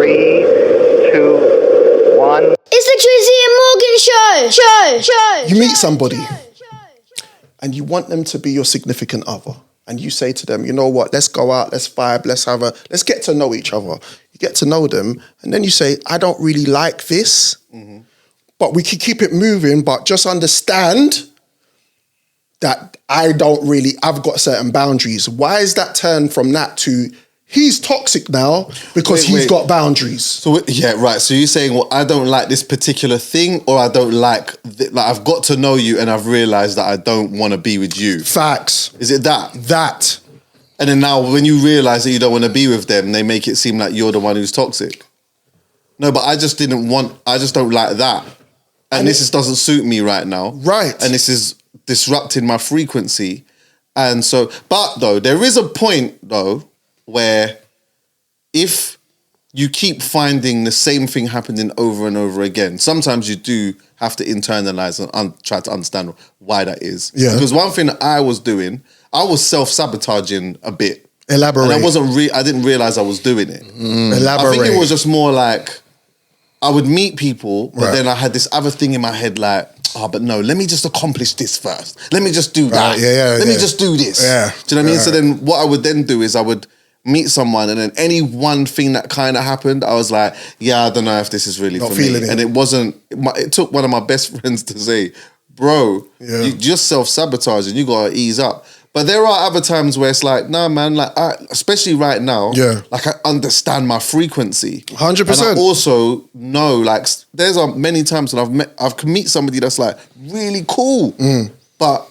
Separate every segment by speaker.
Speaker 1: 3, 2, 1.
Speaker 2: It's the Drizzy Morgan Show.
Speaker 3: You meet somebody and you want them to be your significant other. And you say to them, you know what, let's go out, let's vibe, let's get to know each other. You get to know them, and then you say, I don't really like this, but we can keep it moving, but just understand that I've got certain boundaries. Why is that turn from that to, he's toxic now because he's got boundaries?
Speaker 4: So yeah, right. So you're saying, well, I don't like this particular thing, or I don't like I've got to know you and I've realised that I don't want to be with you.
Speaker 3: Facts.
Speaker 4: Is it that?
Speaker 3: That.
Speaker 4: And then now when you realise that you don't want to be with them, they make it seem like you're the one who's toxic. No, but I just don't like that. And this doesn't suit me right now.
Speaker 3: Right.
Speaker 4: And this is disrupting my frequency. And so, but though, there is a point though, where if you keep finding the same thing happening over and over again, sometimes you do have to internalize and try to understand why that is.
Speaker 3: Yeah.
Speaker 4: Because one thing that I was doing, I was self-sabotaging a bit.
Speaker 3: Elaborate.
Speaker 4: And I didn't realize I was doing it.
Speaker 3: Elaborate.
Speaker 4: I think it was just more like, I would meet people, but then I had this other thing in my head like, but no, let me just accomplish this first. Let me just do that. Let me just do this.
Speaker 3: Yeah.
Speaker 4: Do you know what I mean? So then what I would then do is I would meet someone, and then any one thing that kind of happened, I was like, yeah, I don't know if this is really
Speaker 3: Not
Speaker 4: for me.
Speaker 3: feeling it.
Speaker 4: And it took one of my best friends to say, bro, you just self-sabotaging, you got to ease up. But there are other times where it's like, nah, man, like, especially right now, like I understand my frequency.
Speaker 3: 100%.
Speaker 4: And I also know, like, there's many times when I've meet somebody that's like really cool, but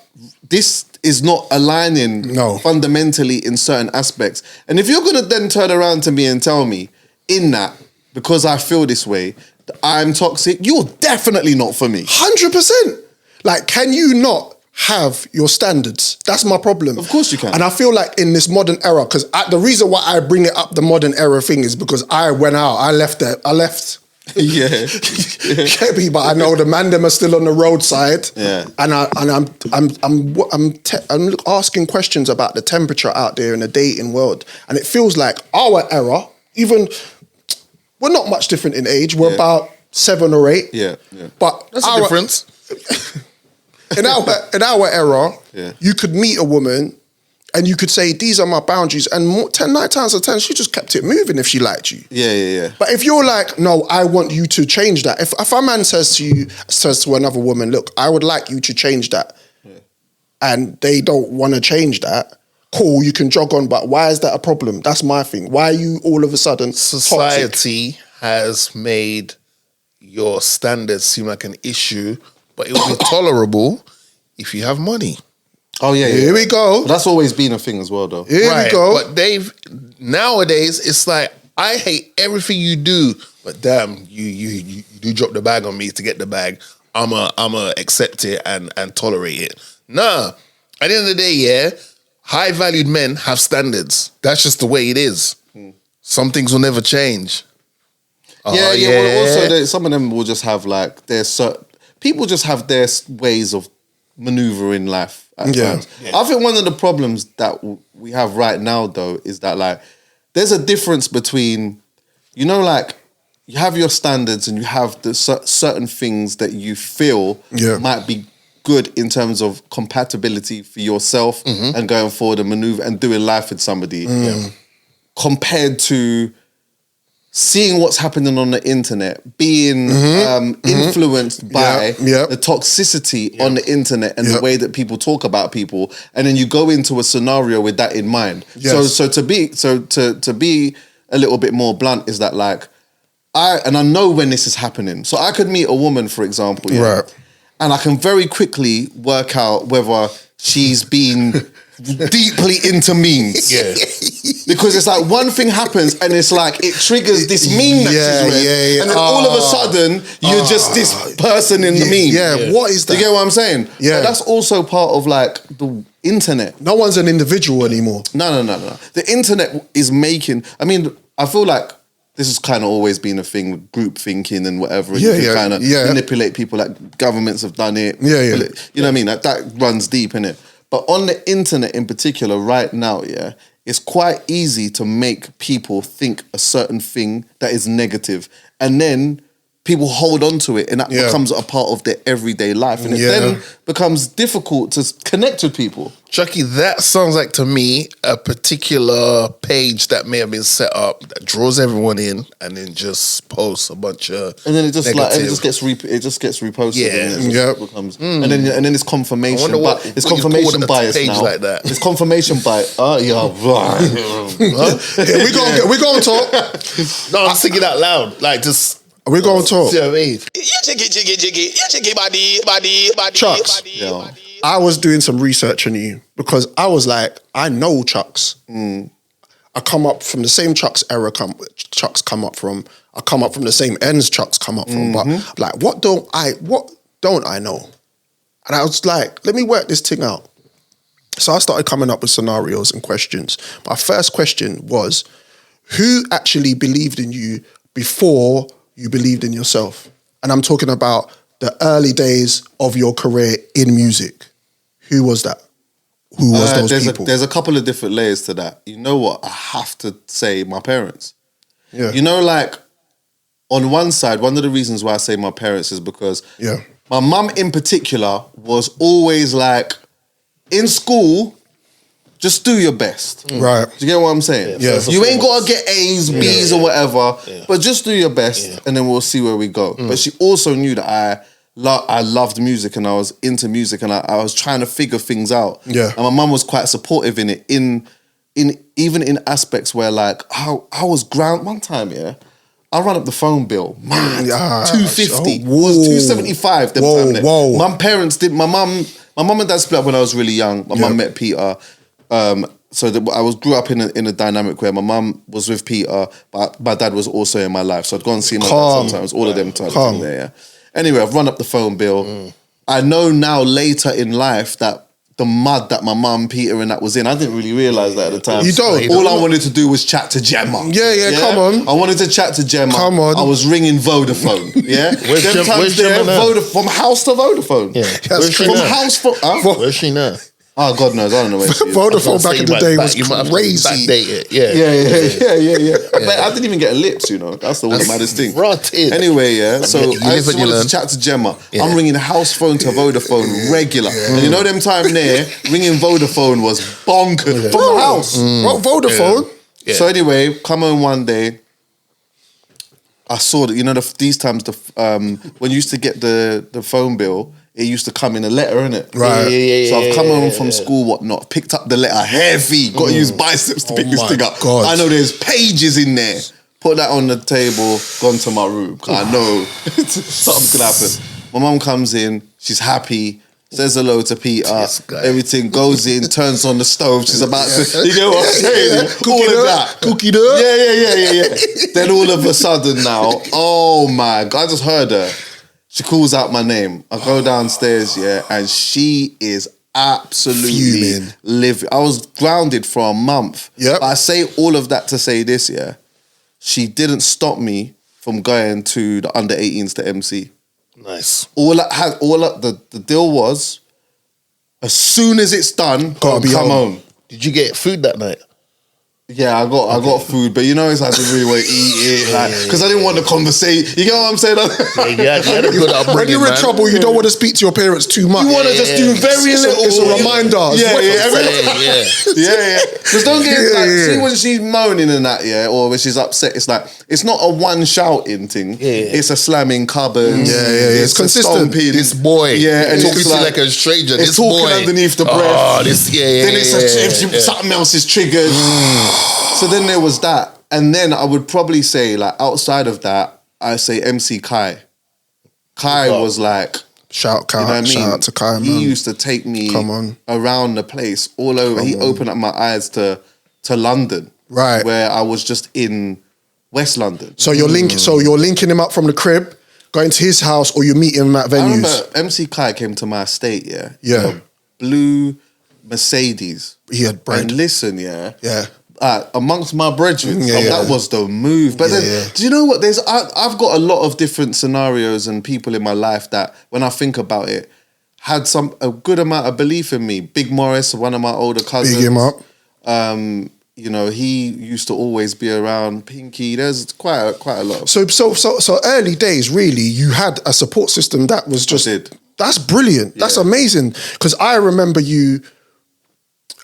Speaker 4: this is not aligning fundamentally in certain aspects. And if you're going to then turn around to me and tell me in that, because I feel this way, that I'm toxic, you're definitely not for me.
Speaker 3: 100%. Like, can you not have your standards? That's my problem.
Speaker 4: Of course you can.
Speaker 3: And I feel like in this modern era, because the reason why I bring it up, the modern era thing, is because I went out, I left.
Speaker 4: Yeah.
Speaker 3: Get me, but I know the man them are still on the roadside.
Speaker 4: Yeah.
Speaker 3: And I'm asking questions about the temperature out there in the dating world, and it feels like our era, even we're not much different in age. We're about 7 or 8.
Speaker 4: Yeah.
Speaker 3: But
Speaker 5: that's a difference.
Speaker 3: In our era, you could meet a woman and you could say, these are my boundaries, and 9 times out of 10, she just kept it moving if she liked you.
Speaker 4: Yeah.
Speaker 3: But if you're like, no, I want you to change that. If a man says to another woman, look, I would like you to change that, and they don't want to change that, cool, you can jog on, but why is that a problem? That's my thing. Why are you all of a sudden
Speaker 5: Society
Speaker 3: toxic?
Speaker 5: has made your standards seem like an issue, but it will be tolerable if you have money.
Speaker 4: Oh yeah.
Speaker 3: Here we go.
Speaker 4: But that's always been a thing as well, though.
Speaker 3: Here we go.
Speaker 5: But nowadays it's like, I hate everything you do, but damn, you do drop the bag on me to get the bag. I'ma accept it and tolerate it. Nah. At the end of the day, high valued men have standards. That's just the way it is. Some things will never change.
Speaker 4: Yeah. Well, also some of them will just have like people just have their ways of maneuvering life at times. I think one of the problems that we have right now, though, is that like there's a difference between, like you have your standards and you have the certain things that you feel might be good in terms of compatibility for yourself and going forward and maneuver and doing life with somebody, compared to seeing what's happening on the internet, being influenced by the toxicity on the internet and the way that people talk about people, and then you go into a scenario with that in mind. So to be a little bit more blunt is that like I know when this is happening. So I could meet a woman, for example, and I can very quickly work out whether she's been deeply into memes. Because it's like one thing happens and it's like it triggers this meme that she's read, and then all of a sudden you're just this person in the meme.
Speaker 3: What is that?
Speaker 4: Do you get what I'm saying?
Speaker 3: Yeah.
Speaker 4: But that's also part of like the internet.
Speaker 3: No one's an individual anymore.
Speaker 4: No. The internet is making, I feel like this has kind of always been a thing with group thinking and whatever. And you can kind of manipulate people, like governments have done it. You know what I mean? Like, that runs deep in it. But on the internet in particular right now, it's quite easy to make people think a certain thing that is negative, and then people hold on to it, and that becomes a part of their everyday life, and it then becomes difficult to connect with people.
Speaker 5: Chuckie, that sounds like to me a particular page that may have been set up that draws everyone in and then just posts a bunch of
Speaker 4: and then it just
Speaker 5: negative.
Speaker 4: it just gets reposted.
Speaker 5: Yeah.
Speaker 4: And it becomes and then it's confirmation. It's confirmation bias now.
Speaker 5: Like that.
Speaker 4: It's confirmation bias.
Speaker 5: We're going to talk. No, I'm thinking out loud. Like just.
Speaker 3: We're going to talk.
Speaker 5: See what I mean?
Speaker 3: Chucks.
Speaker 4: Yeah.
Speaker 3: I was doing some research on you because I was like, I know Chucks. I come up from the same Chucks era Chucks come up from. I come up from the same ends Chucks come up from. But like, what don't I know? And I was like, let me work this thing out. So I started coming up with scenarios and questions. My first question was, who actually believed in you before you believed in yourself? And I'm talking about the early days of your career in music. Who was that? Who was those people?
Speaker 4: There's a couple of different layers to that. You know what? I have to say my parents.
Speaker 3: Yeah.
Speaker 4: You know, like, on one side, one of the reasons why I say my parents is because my mum in particular was always like, in school, just do your best.
Speaker 3: Right.
Speaker 4: Do you get what I'm saying?
Speaker 3: Yeah.
Speaker 4: You ain't got to get A's, B's or whatever, but just do your best and then we'll see where we go. But she also knew that I loved music and I was into music and I was trying to figure things out.
Speaker 3: Yeah.
Speaker 4: And my mum was quite supportive in it, even in aspects where like I was one time, I run up the phone bill. Man, $250. It was $275 them time there. My parents did. My mum and dad split up when I was really young. My mum met Peter. So I grew up in a dynamic where my mum was with Peter, but my dad was also in my life. So I'd go and see my dad sometimes. All of them times in there. Yeah. Anyway, I've run up the phone bill. I know now later in life that the mud that my mum, Peter, and that was in, I didn't really realise that at the time.
Speaker 3: You don't.
Speaker 4: All I wanted to do was chat to Gemma.
Speaker 3: Yeah, come on.
Speaker 4: I wanted to chat to Gemma.
Speaker 3: Come on.
Speaker 4: I was ringing Vodafone. Yeah.
Speaker 5: Where's Gemma now?
Speaker 4: From house to Vodafone.
Speaker 5: Yeah.
Speaker 3: That's
Speaker 5: Where's she
Speaker 3: true.
Speaker 5: now?
Speaker 4: House for.
Speaker 5: Where's she now?
Speaker 4: Oh, God knows. I don't know where she is.
Speaker 3: Vodafone back in the day was crazy.
Speaker 5: Backdate it.
Speaker 4: Yeah. But I didn't even get a lips, you know. That's the one maddest thing.
Speaker 5: Rotted.
Speaker 4: Anyway, so
Speaker 5: You
Speaker 4: I
Speaker 5: live
Speaker 4: just
Speaker 5: and you
Speaker 4: wanted
Speaker 5: learn.
Speaker 4: to chat to Gemma. I'm ringing house phone to Vodafone regular. And you know them time there, ringing Vodafone was bonkers. From the house.
Speaker 3: What, Vodafone?
Speaker 5: Yeah.
Speaker 4: So anyway, come home one day, I saw that, you know, these times, when you used to get the phone bill, it used to come in a letter, innit?
Speaker 3: Right.
Speaker 4: So I've come home from school, whatnot, picked up the letter heavy, got to use biceps to pick this thing up.
Speaker 3: God.
Speaker 4: I know there's pages in there. Put that on the table, gone to my room. I know something could happen. My mum comes in, she's happy, says hello to Peter, everything goes in, turns on the stove, she's about to, you get what I'm saying? All of that.
Speaker 3: Cookie dough?
Speaker 4: Yeah. Then all of a sudden now, oh my God, I just heard her. She calls out my name. I go downstairs, and she is absolutely living. I was grounded for a month.
Speaker 3: Yep.
Speaker 4: But I say all of that to say this, she didn't stop me from going to the under 18s to MC.
Speaker 5: Nice.
Speaker 4: The deal was, as soon as it's done, come home.
Speaker 5: Did you get food that night?
Speaker 4: Yeah, I got food, but you know, it's like I didn't really want to eat it, because I didn't want the conversation. You get what I'm saying?
Speaker 3: When you're in trouble, you don't want to speak to your parents too much.
Speaker 4: You want to just do very little.
Speaker 3: It's a reminder.
Speaker 4: Yeah. Because don't get see when she's moaning and that, or when she's upset, it's like it's not a one shouting thing. It's a slamming cupboards.
Speaker 3: It's consistent.
Speaker 5: This boy,
Speaker 4: and
Speaker 5: talking to you like a stranger.
Speaker 4: It's
Speaker 5: this
Speaker 4: talking
Speaker 5: boy
Speaker 4: underneath the breath.
Speaker 5: Oh, this,
Speaker 4: Then it's something else is triggered. So then there was that. And then I would probably say, like, outside of that, I say MC Kai. Kai was like,
Speaker 3: Shout
Speaker 4: you know what I mean?
Speaker 3: Shout out to Kai, man.
Speaker 4: He used to take me around the place, all over. He opened up my eyes to London.
Speaker 3: Right.
Speaker 4: Where I was just in West London.
Speaker 3: So you're linking him up from the crib, going to his house, or you meet him at venues?
Speaker 4: I remember MC Kai came to my estate,
Speaker 3: Yeah.
Speaker 4: A blue Mercedes.
Speaker 3: He had bread.
Speaker 4: And listen, amongst my brethren, that was the move. But then, do you know what? I've got a lot of different scenarios and people in my life that, when I think about it, had a good amount of belief in me. Big Morris, one of my older cousins.
Speaker 3: Big him up.
Speaker 4: you know, he used to always be around. Pinky, there's quite a lot of...
Speaker 3: So early days, really, you had a support system that was just...
Speaker 4: I did.
Speaker 3: That's brilliant. Yeah. That's amazing. Because I remember you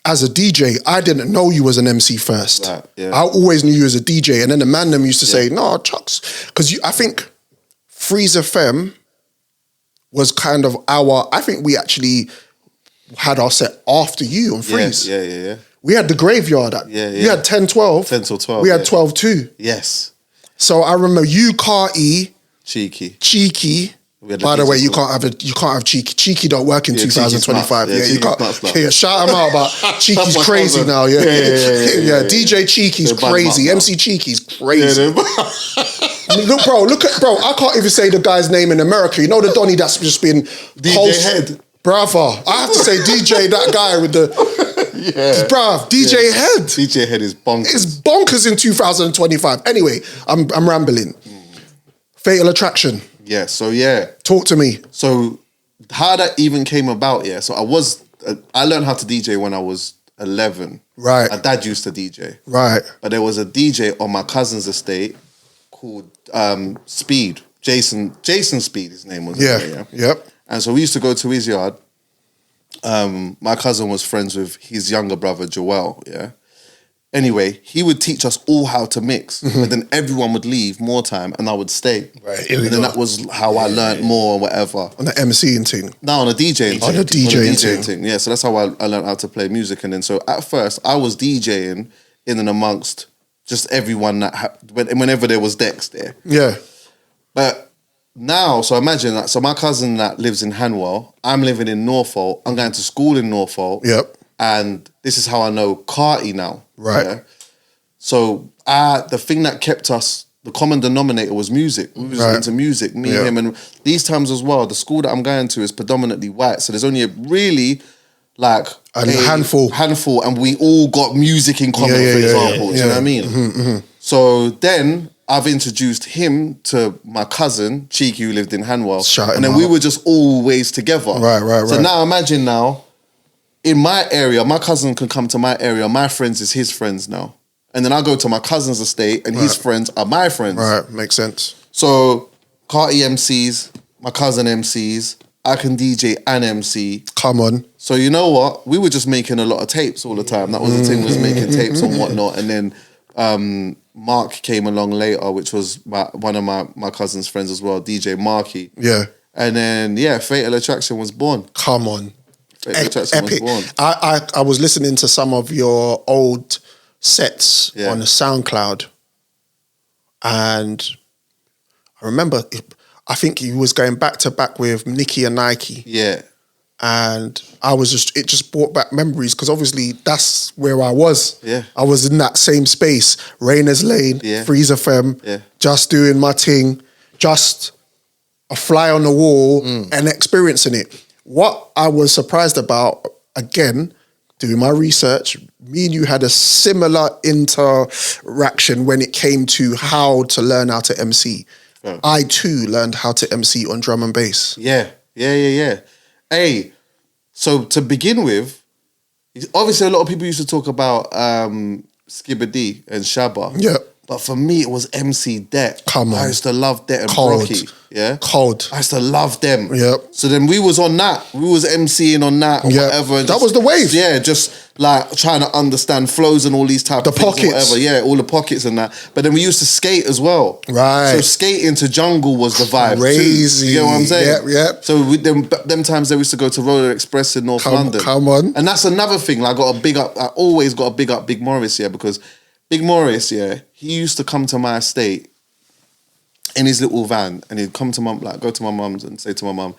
Speaker 3: as a DJ. I didn't know you as an MC first.
Speaker 4: Right, yeah.
Speaker 3: I always knew you as a DJ. And then the man them used to say, no, Chucks. Because I think Freeze FM was kind of I think we actually had our set after you on Freeze.
Speaker 4: Yeah.
Speaker 3: We had the graveyard. You had 10, 12.
Speaker 4: 10 till 12.
Speaker 3: We had 12 too.
Speaker 4: Yes.
Speaker 3: So I remember you, Carty,
Speaker 4: Cheeky.
Speaker 3: By the way, you can't have Cheeky. Cheeky don't work in 2025. You can't. Shout him out about Cheeky's crazy cousin. Now. Yeah. DJ Cheeky's crazy. MC Cheeky's crazy. Look at bro. I can't even say the guy's name in America. You know the Donny that's just been
Speaker 4: DJ Head.
Speaker 3: Brother, I have to say DJ, that guy with the...
Speaker 4: Yeah.
Speaker 3: Bruv, DJ Head.
Speaker 4: DJ Head is bonkers.
Speaker 3: It's bonkers in 2025. Anyway, I'm rambling. Fatal Attraction.
Speaker 4: Yeah,
Speaker 3: Talk to me.
Speaker 4: So how that even came about, so I learned how to DJ when I was 11.
Speaker 3: Right.
Speaker 4: My dad used to DJ.
Speaker 3: Right.
Speaker 4: But there was a DJ on my cousin's estate called Speed. Jason Speed, his name was.
Speaker 3: Yeah. Yep.
Speaker 4: And so we used to go to his yard. My cousin was friends with his younger brother, Joel, Anyway, he would teach us all how to mix, but then everyone would leave more time and I would stay.
Speaker 3: Right,
Speaker 4: and then that was how I learned more or whatever.
Speaker 3: On the MCing thing?
Speaker 4: No, on the DJing thing.
Speaker 3: On the DJing thing.
Speaker 4: Yeah, so that's how I learned how to play music. And then so at first, I was DJing in and amongst just everyone that whenever there was decks there.
Speaker 3: Yeah.
Speaker 4: But now, so imagine that. So my cousin that lives in Hanwell, I'm living in Norfolk. I'm going to school in Norfolk.
Speaker 3: Yep.
Speaker 4: And this is how I know Carty now.
Speaker 3: Right.
Speaker 4: Yeah? So the thing that kept us, the common denominator was music. We was into music, me, him. And these times as well, the school that I'm going to is predominantly white. So there's only a handful. And we all got music in common, for example. Do you know what I mean?
Speaker 3: Mm-hmm.
Speaker 4: So then I've introduced him to my cousin, Cheeky, who lived in Hanwell. And then we were just always together.
Speaker 3: Right.
Speaker 4: So now imagine now, in my area, my cousin can come to my area. My friends is his friends now. And then I go to my cousin's estate and his friends are my friends.
Speaker 3: Right, makes sense.
Speaker 4: So Carty MCs, my cousin MCs, I can DJ and MC.
Speaker 3: Come on.
Speaker 4: So you know what? We were just making a lot of tapes all the time. That was the thing, was making tapes and whatnot. And then Mark came along later, which was one of my cousin's friends as well, DJ Marky.
Speaker 3: Yeah.
Speaker 4: And then, Fatal Attraction was born.
Speaker 3: Come on.
Speaker 4: Epic.
Speaker 3: I was listening to some of your old sets on the SoundCloud, and I remember, I think he was going back to back with Nicki and Nike.
Speaker 4: Yeah.
Speaker 3: And it just brought back memories, because obviously that's where I was.
Speaker 4: Yeah.
Speaker 3: I was in that same space, Rainer's Lane, Freeze FM, just doing my thing, just a fly on the wall and experiencing it. What I was surprised about, again, doing my research, me and you had a similar interaction when it came to how to learn how to MC. Oh. I too learned how to MC on drum and bass.
Speaker 4: Yeah. Hey, so to begin with, obviously a lot of people used to talk about Skibbity and Shabba.
Speaker 3: Yeah.
Speaker 4: But for me, it was MC Det.
Speaker 3: Come on.
Speaker 4: I used to love Det and
Speaker 3: Cold.
Speaker 4: Brocky. Yeah?
Speaker 3: Cold.
Speaker 4: I used to love them.
Speaker 3: Yep.
Speaker 4: So then we was on that. We was MCing on that or whatever. And
Speaker 3: that was the wave.
Speaker 4: Yeah, just like trying to understand flows and all these type of things.
Speaker 3: Pockets.
Speaker 4: Or whatever. Yeah, all the pockets and that. But then we used to skate as well.
Speaker 3: Right.
Speaker 4: So skating to jungle was the vibe.
Speaker 3: Crazy.
Speaker 4: Too. You know what I'm saying?
Speaker 3: Yep.
Speaker 4: So with them times they used to go to Roller Express in North London.
Speaker 3: Come on.
Speaker 4: And that's another thing. Like, I always got to big up Big Morris, because Big Morris, he used to come to my estate in his little van, and he'd come to go to my mum's and say to my mum,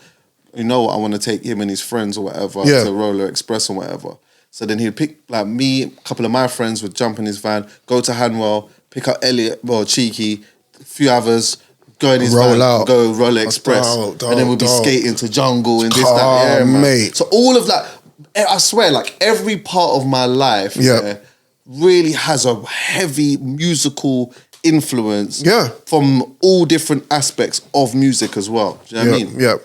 Speaker 4: you know what, I want to take him and his friends or whatever to Roller Express or whatever. So then he'd pick, me, a couple of my friends would jump in his van, go to Hanwell, pick up Elliot, Cheeky, a few others, go in his van, go Roller Express, and then we'd be skating to jungle and this, that, man.
Speaker 3: Mate.
Speaker 4: So all of that, I swear, every part of my life, really has a heavy musical influence from all different aspects of music as well. Do you know what I mean?
Speaker 3: Yeah.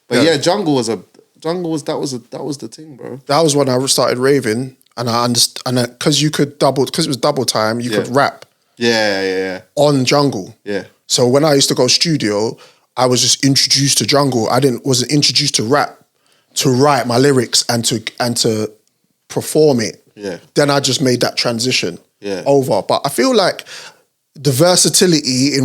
Speaker 4: But jungle was the thing, bro.
Speaker 3: That was when I started raving. and I understand, and because it was double time, you could rap on jungle.
Speaker 4: Yeah.
Speaker 3: So when I used to go studio, I was just introduced to jungle. Wasn't introduced to rap, to write my lyrics and to perform it.
Speaker 4: Yeah.
Speaker 3: Then I just made that transition over. But I feel like the versatility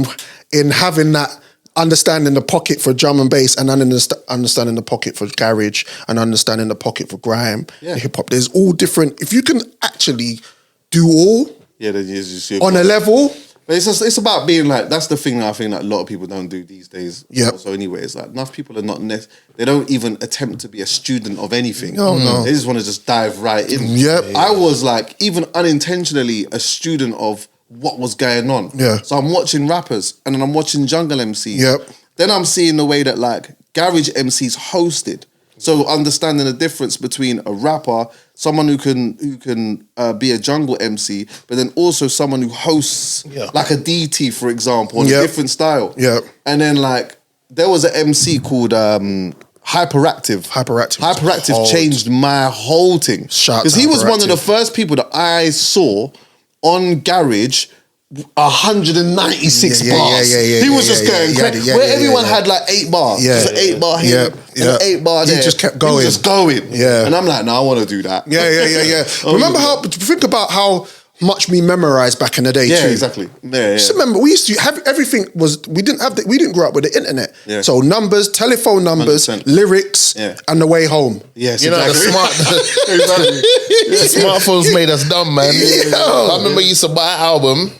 Speaker 3: in having that understanding the pocket for drum and bass and understanding the pocket for garage and understanding the pocket for grime, hip hop. There's all different. If you can actually do all
Speaker 4: then you
Speaker 3: on a level.
Speaker 4: But it's about being like, that's the thing that I think that a lot of people don't do these days.
Speaker 3: Yeah.
Speaker 4: So anyway, it's like enough people are not they don't even attempt to be a student of anything.
Speaker 3: No.
Speaker 4: They just want to just dive right in.
Speaker 3: Yep.
Speaker 4: I was like, even unintentionally, a student of what was going on.
Speaker 3: Yeah.
Speaker 4: So I'm watching rappers and then I'm watching jungle MCs.
Speaker 3: Yep.
Speaker 4: Then I'm seeing the way that like garage MCs hosted. So understanding the difference between a rapper, someone who can be a jungle MC, but then also someone who hosts like a DT, for example, on a different style.
Speaker 3: Yeah.
Speaker 4: And then like there was an MC called Hyperactive. Hyperactive changed my whole thing. Because he was one of the first people that I saw on Garage 196 bars. He was just going crazy. Where everyone had like 8 bars. Just an 8 bar here, and 8 bar there.
Speaker 3: He just kept going.
Speaker 4: He was just going.
Speaker 3: Yeah.
Speaker 4: And I'm like, no, I want to do that.
Speaker 3: Yeah. Remember think about how much we memorized back in the day too.
Speaker 4: Yeah, exactly. Yeah.
Speaker 3: Just remember, we used to have everything we didn't grow up with the internet.
Speaker 4: Yeah.
Speaker 3: So numbers, telephone numbers,
Speaker 4: 100%.
Speaker 3: lyrics, and the way home.
Speaker 4: Yes,
Speaker 5: you know, the smartphones made us dumb, man. I remember you used to buy an album,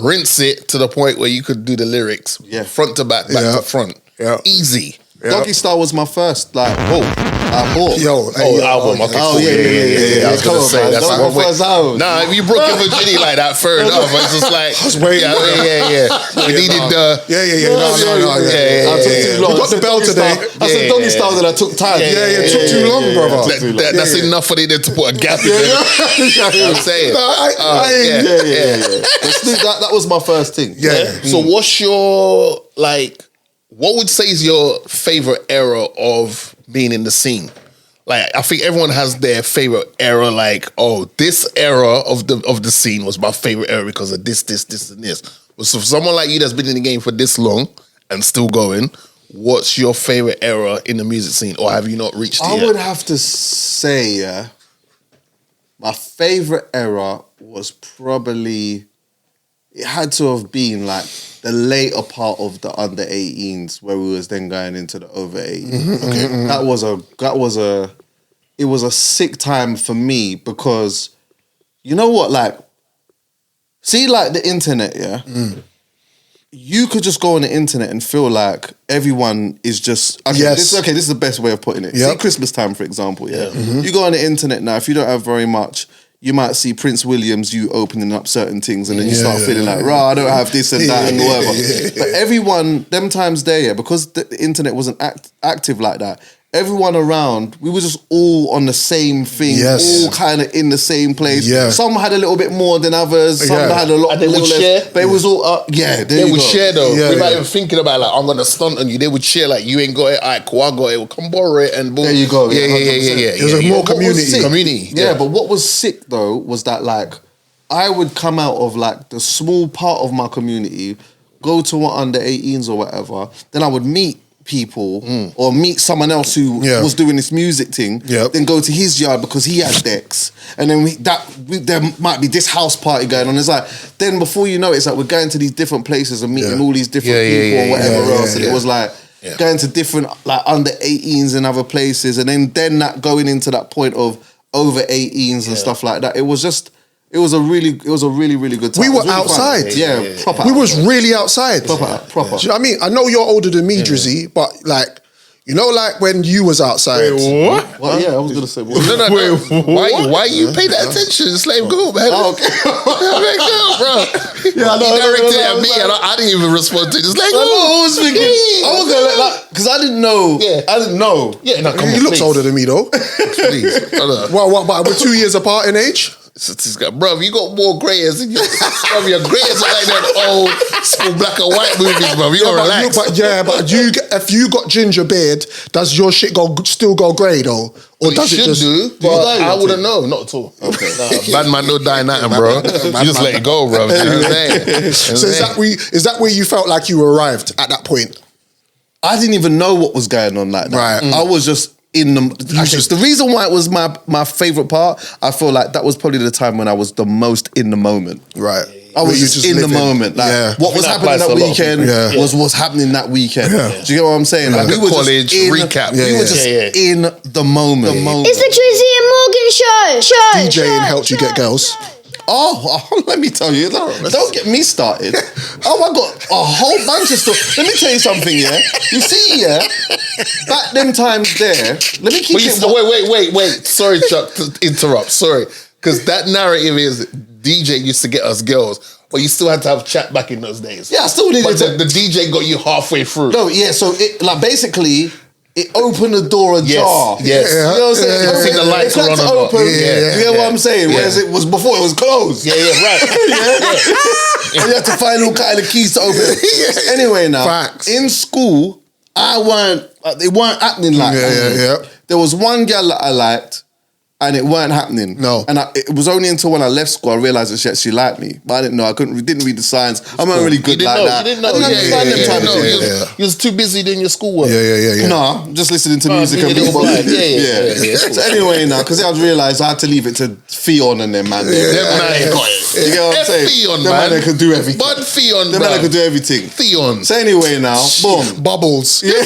Speaker 5: rinse it to the point where you could do the lyrics front to back to front. Yeah. Easy.
Speaker 4: Doggy Style was my first, like, I bought.
Speaker 5: Album. Okay, cool. Yeah. I was going to say, that's my first album. Nah, if you broke your virginity like that, fair enough. It's just like, yeah. We needed the...
Speaker 3: No.
Speaker 4: I took too long.
Speaker 3: We got the bell today.
Speaker 4: I said Doggy Style, then I took time.
Speaker 3: It took too long, brother.
Speaker 5: That's enough for them to put a gap in there. I'm saying.
Speaker 4: That was my first thing.
Speaker 3: Yeah.
Speaker 5: So what's your, like... What would say is your favorite era of being in the scene? Like, I think everyone has their favorite era. Like, this era of the scene was my favorite era because of this, and this. So for someone like you that's been in the game for this long and still going, what's your favorite era in the music scene, or have you not reached it yet?
Speaker 4: I would have to say, my favorite era was probably. It had to have been like the later part of the under 18s where we was then going into the over 18s. Okay. It was a sick time for me because you know what, like, see like the internet, you could just go on the internet and feel like everyone is just this is the best way of putting it. See Christmas time, for example, you go on the internet now, if you don't have very much, you might see Prince Williams, you opening up certain things, and then you start feeling like, I don't have this and that and whatever. But everyone, them times there, because the internet wasn't active like that, everyone around, we were just all on the same thing, all kind of in the same place. Yeah. Some had a little bit more than others, some had a lot,
Speaker 5: and they would share.
Speaker 4: But it was all,
Speaker 5: they would share though. Without even thinking about like, I'm going to stunt on you, they would share like, you ain't got it, alright, cool, I got it, well, come borrow it, and boom.
Speaker 4: There you go.
Speaker 5: Yeah.
Speaker 3: It was a more community.
Speaker 4: Yeah, but what was sick though, was that like, I would come out of like the small part of my community, go to what under 18s or whatever, then I would meet people or meet someone else who was doing this music thing, then go to his yard because he had decks, and then there might be this house party going on. It's like, then before you know it, it's like we're going to these different places and meeting all these different people or whatever else, and it was like going to different like under 18s and other places, and then that going into that point of over 18s and stuff like that. It was a really good time.
Speaker 3: We were outside.
Speaker 4: Proper.
Speaker 3: We was really outside.
Speaker 4: Proper.
Speaker 3: Do you know what I mean? I know you're older than me, Drizzy, but like, you know, like when you was outside.
Speaker 5: What?
Speaker 4: Well, I was gonna say.
Speaker 5: No. Why you pay that attention? Slave go, man.
Speaker 4: Oh, okay.
Speaker 5: Bro. He directed it at me, and I didn't even respond to it. Just like,
Speaker 4: I was thinking, I was gonna like, because I didn't know. I didn't know.
Speaker 5: Yeah, no, come on,
Speaker 3: he looks older than me though.
Speaker 5: Please.
Speaker 3: Well, but we're 2 years apart in age.
Speaker 5: Bro, you got more grey hairs than your grey hairs are like that old school black and white movies, bro. You gotta relax.
Speaker 3: But if you got ginger beard, does your shit still go grey though? Or does it just
Speaker 5: do? But I wouldn't know, not at all. Okay. Nah, bad man no die nothing, bro. You just let it go, bro. You know what I'm saying?
Speaker 3: So is that where you felt like you arrived at that point?
Speaker 4: I didn't even know what was going on like that.
Speaker 3: Right.
Speaker 4: I was just in the reason why it was my favourite part, I feel like that was probably the time when I was the most in the moment.
Speaker 3: Right.
Speaker 4: I was just in the moment. Like what was happening that weekend was what's happening that weekend.
Speaker 3: Yeah.
Speaker 4: Do you get what I'm saying? Like,
Speaker 5: we were college just recap.
Speaker 4: We were just in the moment.
Speaker 2: It's the Drizzy Morgan Show.
Speaker 3: DJing helped you get girls.
Speaker 4: Oh, let me tell you, don't get me started. Oh, I got a whole bunch of stuff. Let me tell you something, yeah? You see, yeah? Back them times there, let me keep it...
Speaker 5: Wait. Sorry, Chuck, to interrupt. Sorry. Because that narrative is DJ used to get us girls, but you still had to have chat back in those days.
Speaker 4: Yeah, I still needed
Speaker 5: to... the DJ got you halfway through.
Speaker 4: No, yeah, so it, like, basically... It opened the door ajar.
Speaker 5: Yes.
Speaker 4: You know what I'm saying?
Speaker 5: I think the lights were on and off.
Speaker 4: You know what I'm saying? Whereas it was before it was closed.
Speaker 5: Yeah, right.
Speaker 4: And you had to find all kind of keys to open it. Anyway, now,
Speaker 3: Facts.
Speaker 4: in school, they weren't happening like that. There was one girl that I liked, and it weren't happening.
Speaker 3: No.
Speaker 4: And it was only until when I left school I realised that she actually liked me. But I didn't know. didn't read the signs. I'm not really good like that.
Speaker 5: You didn't know.
Speaker 4: I didn't understand them type of things.
Speaker 5: You was too busy doing your schoolwork.
Speaker 3: Yeah.
Speaker 4: No, just listening to music and people. Yeah. So anyway, now, because I realised I had to leave it to Theon and them, man.
Speaker 5: Them man got it.
Speaker 4: You get what I'm saying?
Speaker 5: Theon,
Speaker 4: them man could do everything.
Speaker 5: Bud Theon,
Speaker 4: them man could do everything.
Speaker 5: Theon.
Speaker 4: So anyway, now, boom.
Speaker 3: Bubbles. Yeah.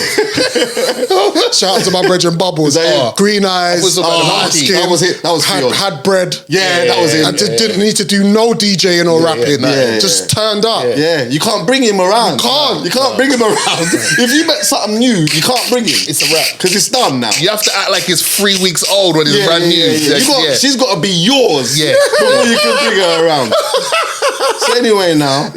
Speaker 3: Shout out to my brethren Bubbles. Green eyes, light skin.
Speaker 4: That was it. That was Theon.
Speaker 3: Had bread.
Speaker 4: Yeah, that was it.
Speaker 3: I didn't need to do no DJing or rapping. Just turned up.
Speaker 4: Yeah, you can't bring him around. You can't bring him around. If you met something new, you can't bring him.
Speaker 5: It's a wrap.
Speaker 4: Because it's done now.
Speaker 5: You have to act like it's 3 weeks old when it's brand new.
Speaker 4: She's got to be yours before you can bring her around. So anyway now,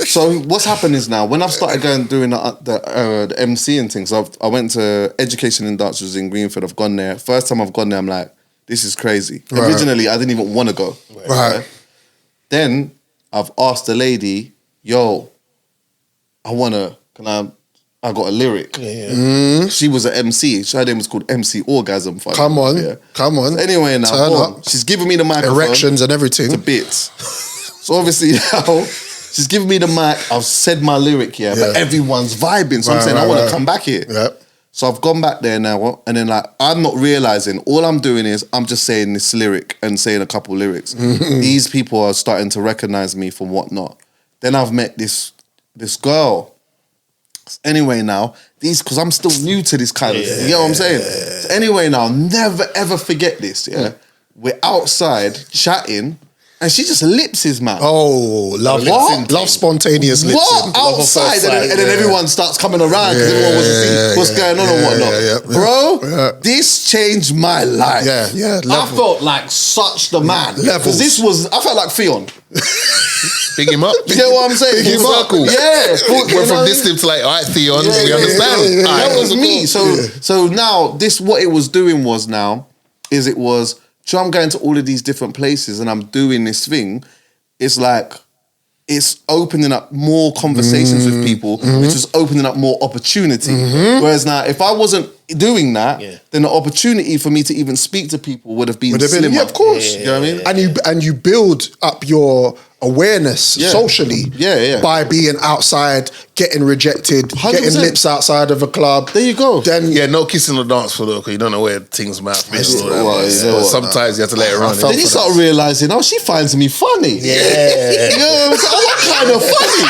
Speaker 4: so what's happened is now, when I've started doing the MC and things, I went to Education and Dances in Greenfield. I've gone there. First time I've gone there, I'm like, this is crazy. Right. Originally, I didn't even want to go. Right. Then I've asked the lady, yo, I got a lyric. She was an MC. Her name was called MC Orgasm.
Speaker 3: Come on.
Speaker 4: So anyway, now, she's giving me the microphone.
Speaker 3: Erections and everything.
Speaker 4: To bits. So obviously now, she's giving me the mic. I've said my lyric here, but everyone's vibing. So I'm saying, I want to come back here. So I've gone back there now, and then I'm not realising, all I'm doing is I'm just saying this lyric and saying a couple lyrics. These people are starting to recognise me from whatnot. Then I've met this girl. Anyway now, because I'm still new to this kind of thing, you know what I'm saying? So anyway now, never ever forget this, We're outside chatting, and she just lipses, man.
Speaker 3: Oh, love spontaneous lipsing.
Speaker 4: What? Outside, and then everyone starts coming around because everyone wants to see what's going on and whatnot. Bro, this changed my life. I felt like such the man. Because I felt like Theon.
Speaker 5: Big him up.
Speaker 4: You get what I'm saying?
Speaker 5: Big him up.
Speaker 4: Yeah.
Speaker 5: We're from this tip to like, all right, Theon, we understand.
Speaker 4: That was me. So now, what it was doing was so I'm going to all of these different places and I'm doing this thing. It's like, it's opening up more conversations with people, which is opening up more opportunity. Whereas now, if I wasn't doing that, then the opportunity for me to even speak to people would have been slimmer.
Speaker 3: Yeah, of course.
Speaker 4: You know what I mean?
Speaker 3: And you build up your awareness socially by being outside, getting rejected, 100%. Getting lips outside of a club.
Speaker 4: There you go.
Speaker 3: Then
Speaker 5: no kissing the dance floor though, because you don't know where things mouth is. Sometimes you have to let it run.
Speaker 4: Then you start realising, she finds me funny. You know what I'm saying? What kind of funny?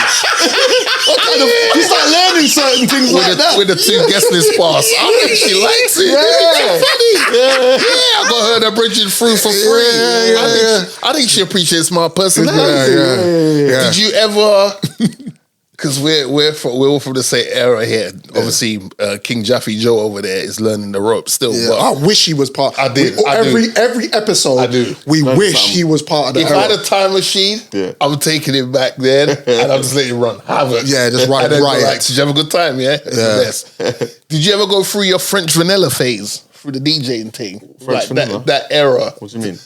Speaker 4: You start learning certain things like that.
Speaker 5: With the 2 guest list pass. I think she likes it. Funny. I got her to bridging through for free. I think she appreciates my personality. Did you ever? Because we're all from the same era here. Obviously, King Jaffe Joe over there is learning the ropes still. But
Speaker 3: I wish he was part. Every episode,
Speaker 5: I do.
Speaker 3: We wish he was part of the
Speaker 5: era. If I had a time machine, I'm taking it back then, and I'm just letting it run. Have it.
Speaker 3: Yeah, just right.
Speaker 5: Did you have a good time? Yeah. Yes. Did you ever go through your French vanilla phase through the DJing thing?
Speaker 4: French vanilla?
Speaker 5: That era.
Speaker 4: What do you mean?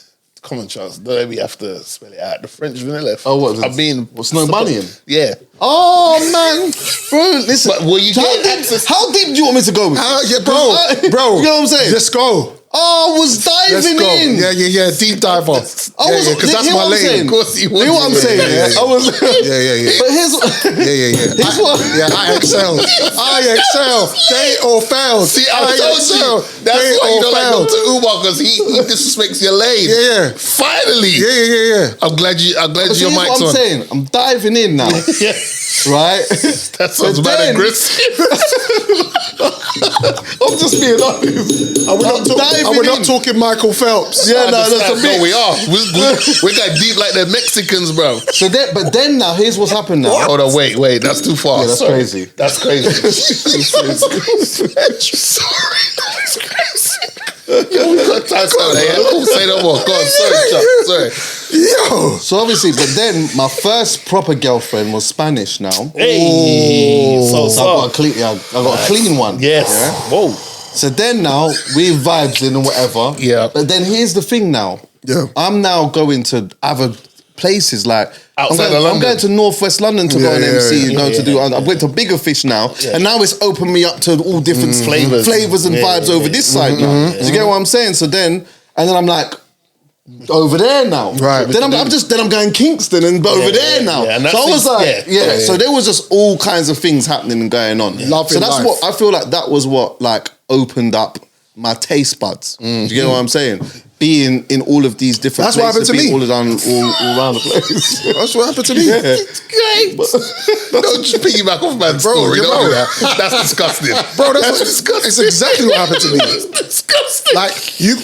Speaker 5: Come on, Charles. Don't let me have to spell it out. The French vanilla.
Speaker 4: Oh, what?
Speaker 5: I mean,
Speaker 4: Snow Bunny?
Speaker 5: Yeah.
Speaker 4: Oh man, bro, listen.
Speaker 5: But will you get access?
Speaker 4: How deep do you want me to go?
Speaker 3: Yeah, bro.
Speaker 4: You know what I'm saying?
Speaker 3: Let's go.
Speaker 4: Oh, I was diving in.
Speaker 3: Yeah. Deep diver. Because that's my lane.
Speaker 5: Of course you
Speaker 4: You know what I'm saying? I was.
Speaker 3: Yeah.
Speaker 4: But here's.
Speaker 3: Here's
Speaker 4: what.
Speaker 3: I excel. They all failed.
Speaker 5: See, I told you. That's why you don't like go to Umar, because he disrespects your lane.
Speaker 3: Yeah.
Speaker 5: Finally.
Speaker 3: Yeah.
Speaker 5: I'm glad your mic's on.
Speaker 4: What I'm saying, I'm diving in now.
Speaker 5: Yeah.
Speaker 4: Right?
Speaker 5: That sounds bad aggressive.
Speaker 4: I'm just being honest.
Speaker 3: We're not talking Michael Phelps.
Speaker 4: Yeah, no, that's a bit.
Speaker 5: No, we are. We got deep like the Mexicans, bro.
Speaker 4: But then now, here's what's happened now.
Speaker 5: Hold on, wait. That's too far.
Speaker 4: Yeah, that's crazy.
Speaker 5: That's crazy. Sorry, that's crazy. Yo, we got time for that. Say no more. Go on, sorry, Chuck. Sorry.
Speaker 3: Yo.
Speaker 4: So obviously, but then my first proper girlfriend was Spanish now.
Speaker 5: Hey, so
Speaker 4: I got a clean one.
Speaker 5: Yes.
Speaker 4: Yeah?
Speaker 5: Whoa.
Speaker 4: So then now we vibes in and whatever.
Speaker 5: Yeah.
Speaker 4: But then here's the thing now.
Speaker 3: Yeah.
Speaker 4: I'm now going to other places like
Speaker 5: Outside
Speaker 4: I'm
Speaker 5: of London.
Speaker 4: going to Northwest London to go on MC and go to do. I went to Bigger Fish now, and now it's opened me up to all different flavors and vibes over this side now. Do you get what I'm saying? So then I'm like, over there now.
Speaker 3: Right.
Speaker 4: Then I'm going Kingston and over there now.
Speaker 5: Yeah,
Speaker 4: so I was like, So there was just all kinds of things happening and going on. So that's
Speaker 3: life.
Speaker 4: what I feel like. That was what like opened up my taste buds. Do you get what I'm saying? Being in all of these different
Speaker 3: That's what happened
Speaker 4: places,
Speaker 3: to me.
Speaker 4: all around the place.
Speaker 3: That's what happened to me.
Speaker 5: Great. Don't just piggyback off man's story. Don't do that. That's disgusting.
Speaker 3: Bro, that's disgusting. It's exactly what happened to me.
Speaker 5: That's disgusting.
Speaker 3: Like,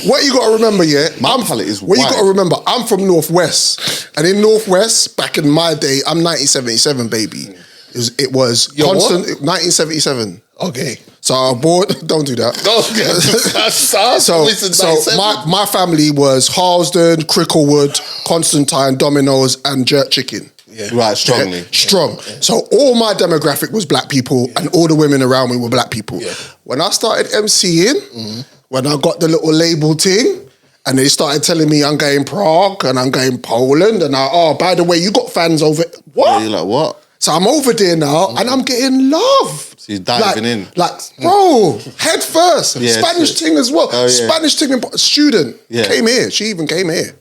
Speaker 3: what you got to remember,
Speaker 4: My palate is
Speaker 3: what you
Speaker 4: wide.
Speaker 3: got to remember, I'm from Northwest. And in Northwest, back in my day, I'm 1977, baby. It was
Speaker 5: Yo,
Speaker 3: constant,
Speaker 5: what?
Speaker 3: 1977.
Speaker 5: Okay.
Speaker 3: So I bought, don't do that. So my family was Harlesden, Cricklewood, Constantine, Domino's, and Jerk Chicken.
Speaker 5: Yeah.
Speaker 4: Right, strongly.
Speaker 3: Yeah, strong. So all my demographic was black people, and all the women around me were black people.
Speaker 5: Yeah.
Speaker 3: When I started MCing, when I got the little label thing, and they started telling me I'm going Prague and I'm going Poland, and by the way, you got fans over what?
Speaker 4: Yeah, you're like, what?
Speaker 3: So I'm over there now, and I'm getting love.
Speaker 4: So you're diving in.
Speaker 3: Like, bro, head first.
Speaker 4: Yeah,
Speaker 3: Spanish thing as well.
Speaker 4: Oh, yeah.
Speaker 3: Spanish thing, student came here. She even came here.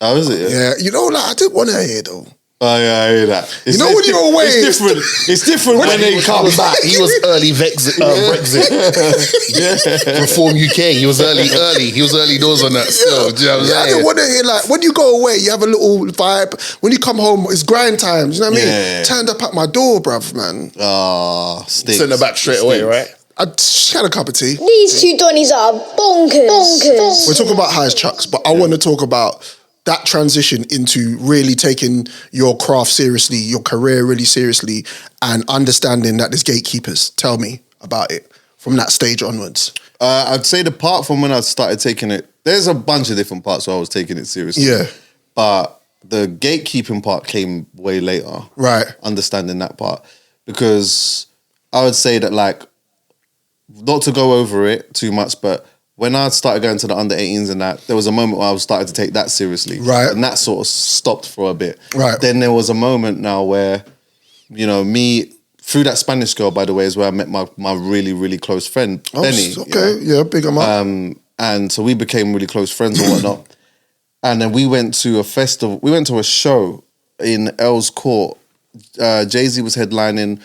Speaker 4: Oh, is it?
Speaker 3: Yeah, you know, like I didn't want her here though.
Speaker 4: Oh yeah, I hear that.
Speaker 3: You know when you're away,
Speaker 4: it's different. It's different when they come back.
Speaker 5: He was early Brexit. Reform UK. He was early. He was early doors on that still. Do you know what I'm
Speaker 3: I
Speaker 5: saying?
Speaker 3: didn't want to hear, like, when you go away, you have a little vibe. When you come home, it's grind times. You know what I mean?
Speaker 4: Yeah.
Speaker 3: Turned up at my door, bruv, man.
Speaker 4: Stinks.
Speaker 5: Send her back straight away, right?
Speaker 3: She had a cup of tea.
Speaker 2: These two Donnies are bonkers.
Speaker 3: We're talking about highs, Chucks, but I want to talk about that transition into really taking your craft seriously, your career really seriously, and understanding that there's gatekeepers. Tell me about it from that stage onwards.
Speaker 4: I'd say the part from when I started taking it, there's a bunch of different parts where I was taking it seriously.
Speaker 3: Yeah.
Speaker 4: But the gatekeeping part came way later.
Speaker 3: Right.
Speaker 4: Understanding that part. Because I would say that, like, not to go over it too much, but when I started going to the under 18s and that, there was a moment where I was starting to take that seriously.
Speaker 3: Right.
Speaker 4: And that sort of stopped for a bit.
Speaker 3: Right.
Speaker 4: Then there was a moment now where, you know, me, through that Spanish girl, by the way, is where I met my really, really close friend, Benny.
Speaker 3: Okay, yeah, big em up.
Speaker 4: And so we became really close friends and whatnot. And then we went to a festival, we went to a show in Earl's Court. Jay-Z was headlining.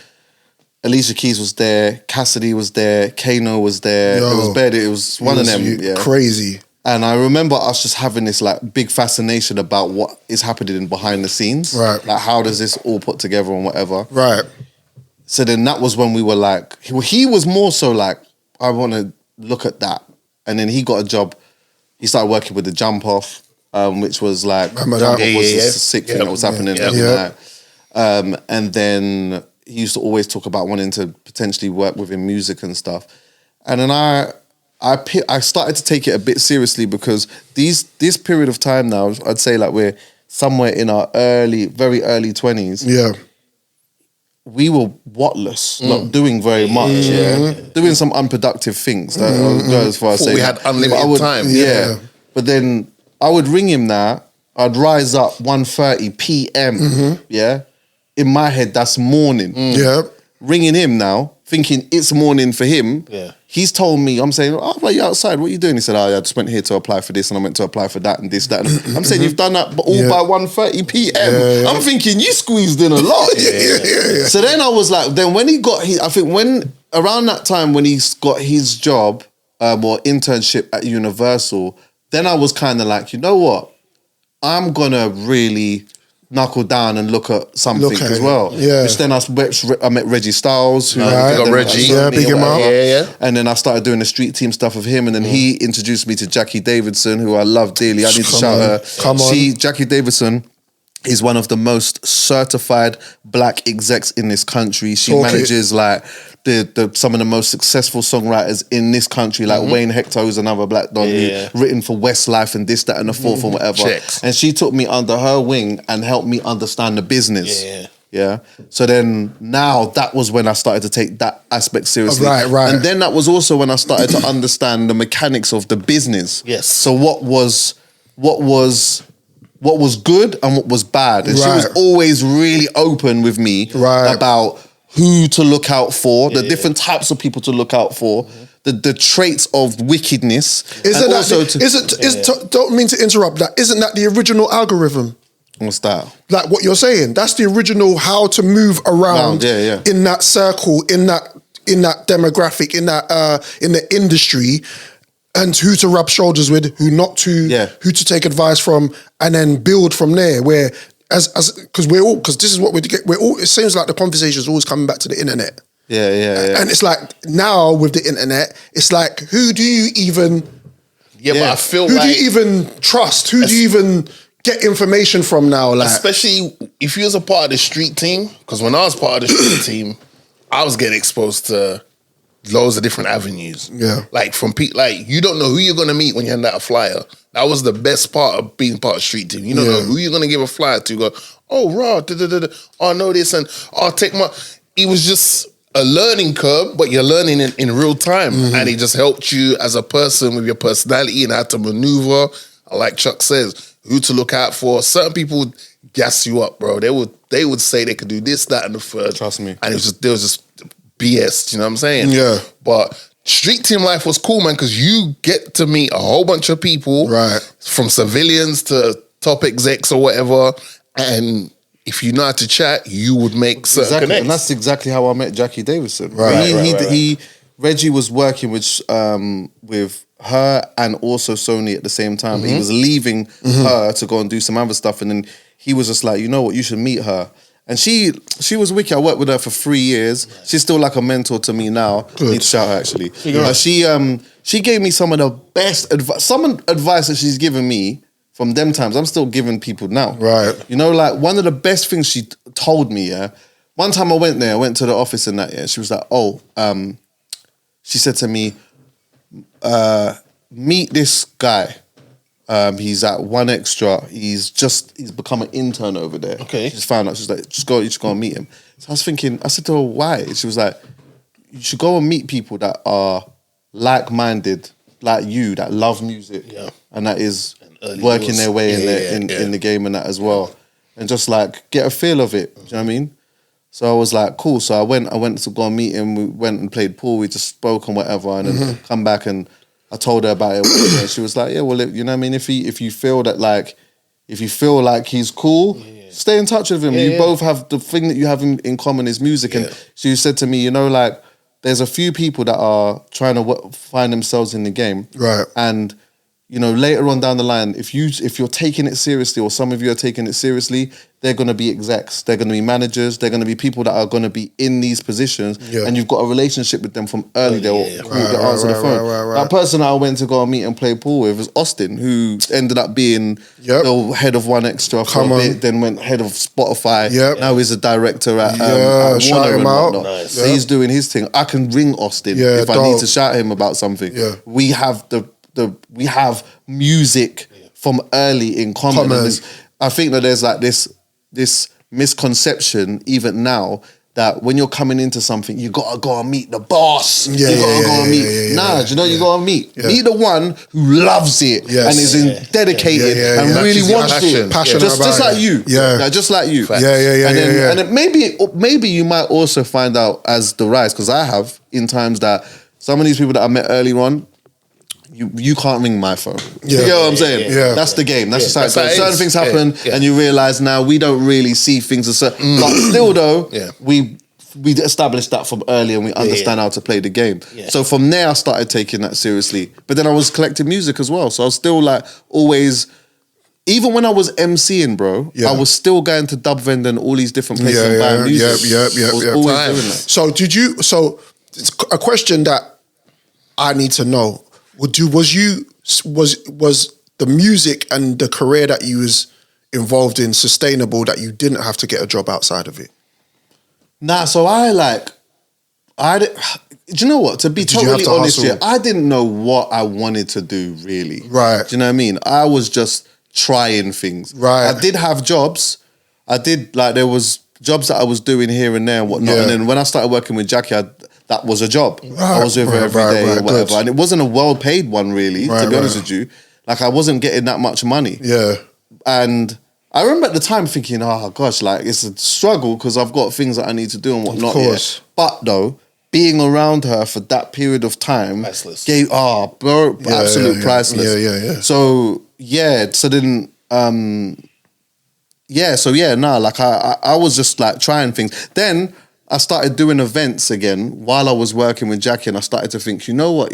Speaker 4: Alicia Keys was there, Cassidy was there, Kano was there.
Speaker 3: Yo,
Speaker 4: it was bad. It was one of them. Yeah.
Speaker 3: Crazy.
Speaker 4: And I remember us just having this like big fascination about what is happening behind the scenes.
Speaker 3: Right.
Speaker 4: Like how does this all put together and whatever.
Speaker 3: Right.
Speaker 4: So then that was when we were like, he was more so like, I want to look at that. And then he got a job. He started working with the Jump Off, which was like,
Speaker 3: Remember
Speaker 4: Jump
Speaker 3: that?
Speaker 4: Off was just a sick thing that was happening every night. And then he used to always talk about wanting to potentially work within music and stuff. And then I started to take it a bit seriously because this period of time now, I'd say like we're somewhere in our very early 20s.
Speaker 3: Yeah.
Speaker 4: We were whatless, not doing very much, doing some unproductive things. I'll go as far as saying
Speaker 5: we had unlimited time.
Speaker 4: Yeah. But then I would ring him now. I'd rise up 1:30 p.m. Yeah, in my head that's morning.
Speaker 3: Yeah.
Speaker 4: Ringing him now, thinking it's morning for him.
Speaker 5: Yeah.
Speaker 4: He's told me, I'm saying, oh, well, you outside, what are you doing? He said, oh, I just went here to apply for this and I went to apply for that and this, that. And I'm saying, you've done that all by 1:30 p.m. I'm thinking, you squeezed in a lot. So then I was like, then when he got, I think when, around that time when he got his job or internship at Universal, then I was kind of like, you know what? I'm going to really knuckle down and look at something as well.
Speaker 3: Yeah.
Speaker 4: Which then I met Reggie Styles. Who
Speaker 5: got Reggie.
Speaker 3: Yeah, big him up.
Speaker 5: Yeah.
Speaker 4: And then I started doing the street team stuff with him. And then he introduced me to Jackie Davidson, who I love dearly. I need to shout her.
Speaker 3: Come on.
Speaker 4: Jackie Davidson is one of the most certified black execs in this country. She manages like some of the most successful songwriters in this country, like Wayne Hector, who's another black don, written for Westlife and this, that, and the fourth and whatever.
Speaker 5: Checks.
Speaker 4: And she took me under her wing and helped me understand the business. Yeah. So then now that was when I started to take that aspect seriously.
Speaker 3: Right.
Speaker 4: And then that was also when I started to understand the mechanics of the business.
Speaker 5: Yes.
Speaker 4: So what was good and what was bad. And she was always really open with me about who to look out for, the different types of people to look out for, the traits of wickedness.
Speaker 3: Don't mean to interrupt that. Isn't that the original algorithm?
Speaker 4: What's that?
Speaker 3: Like what you're saying, that's the original how to move around in that circle, in that demographic, in the industry, and who to rub shoulders with, who not to, who to take advice from, and then build from there. Where because this is what we're all. It seems like the conversation is always coming back to the internet.
Speaker 4: Yeah.
Speaker 3: And it's like now with the internet, it's like who do you even?
Speaker 5: But I feel
Speaker 3: who do you even trust? Who do you even get information from now? Like,
Speaker 5: especially if you was a part of the street team, because when I was part of the street team, I was getting exposed to loads of different avenues. Yeah. Like from people, like you don't know who you're gonna meet when you hand out a flyer. That was the best part of being part of street team. You don't know who you're gonna give a flyer to. Go, oh raw, oh I know this, and I'll take my. It was just a learning curve, but you're learning in real time, and it just helped you as a person with your personality and how to maneuver. Like Chuck says, who to look out for. Certain people would gas you up, bro. They would say they could do this, that, and the third.
Speaker 4: Trust me.
Speaker 5: And there was just BS. You know what I'm saying?
Speaker 3: Yeah.
Speaker 5: But street team life was cool, man, because you get to meet a whole bunch of people, from civilians to top execs or whatever, and if you know how to chat, you would make certain connects.
Speaker 4: And that's exactly how I met Jackie Davidson. Reggie was working with her and also Sony at the same time. But he was leaving her to go and do some other stuff, and then he was just like, you know what, you should meet her. And she was wicked. I worked with her for 3 years. She's still like a mentor to me now. Good. Need to shout her actually. She gave me some of the best advice. Some advice that she's given me from them times, I'm still giving people now. Right. You know, like one of the best things she told me, one time I went to the office and that, she was like, she said to me, meet this guy. He's at One Extra. He's become an intern over there. Okay. She just found out. She's like, you should go and meet him. So I was thinking, I said to her, why? She was like, you should go and meet people that are like-minded, like you, that love music, and that is working their way in the game and that as well, and just like get a feel of it. Do you know what I mean? So I was like, cool. So I went to go and meet him. We went and played pool. We just spoke and whatever, and then come back and I told her about it. And she was like, yeah, well, you know what I mean? If you feel like he's cool, stay in touch with him. You both have the thing that you have in common is music. And she said to me, you know, like there's a few people that are trying to find themselves in the game. Right. And, you know, later on down the line, if you're taking it seriously, or some of you are taking it seriously, they're going to be execs, they're going to be managers, they're going to be people that are going to be in these positions, and you've got a relationship with them from early. They'll answer the phone. That person that I went to go and meet and play pool with was Austin, who ended up being the head of One Extra for a bit, then went head of Spotify. Now he's a director at Warner and whatnot. Nice. So he's doing his thing. I can ring Austin if I need to shout him about something. We have we have music from early in common. I think that there's like this misconception even now that when you're coming into something, you gotta go and meet the boss.
Speaker 3: Yeah,
Speaker 4: you gotta go and meet. You gotta meet the one who loves it and is dedicated and really wants it.
Speaker 3: Passionate
Speaker 4: just like you.
Speaker 3: Yeah,
Speaker 4: just like you.
Speaker 3: And
Speaker 4: then maybe you might also find out as the rise, because I have in times that some of these people that I met early on, you can't ring my phone. You get what I'm saying?
Speaker 3: Yeah.
Speaker 4: That's the game. That's just how it
Speaker 5: That's
Speaker 4: goes.
Speaker 5: how it
Speaker 4: Certain
Speaker 5: is.
Speaker 4: things happen and you realise now we don't really see things as certain. But still though, we established that from early and we understand how to play the game. So from there I started taking that seriously. But then I was collecting music as well. So I was still like always, even when I was MCing, bro, I was still going to Dub Vendor and all these different places and buying music. I was always doing that.
Speaker 3: So it's a question that I need to know. Was the music and the career that you was involved in sustainable that you didn't have to get a job outside of it?
Speaker 4: Nah, so do you know what? To be totally honest here, I didn't know what I wanted to do really.
Speaker 3: Right.
Speaker 4: Do you know what I mean? I was just trying things.
Speaker 3: Right.
Speaker 4: I did have jobs. There was jobs that I was doing here and there and whatnot.
Speaker 3: Yeah.
Speaker 4: And then when I started working with Chuckie, that was a job.
Speaker 3: Right.
Speaker 4: I was with her every day or whatever.
Speaker 3: Good.
Speaker 4: And it wasn't a well-paid one really, to be honest with you. Like I wasn't getting that much money.
Speaker 3: Yeah.
Speaker 4: And I remember at the time thinking, oh gosh, like it's a struggle because I've got things that I need to do and whatnot.
Speaker 3: Of course.
Speaker 4: But though, being around her for that period of time
Speaker 5: Priceless.
Speaker 4: absolute priceless.
Speaker 3: Yeah.
Speaker 4: So then I was just like trying things. Then I started doing events again while I was working with Jackie, and I started to think, you know what,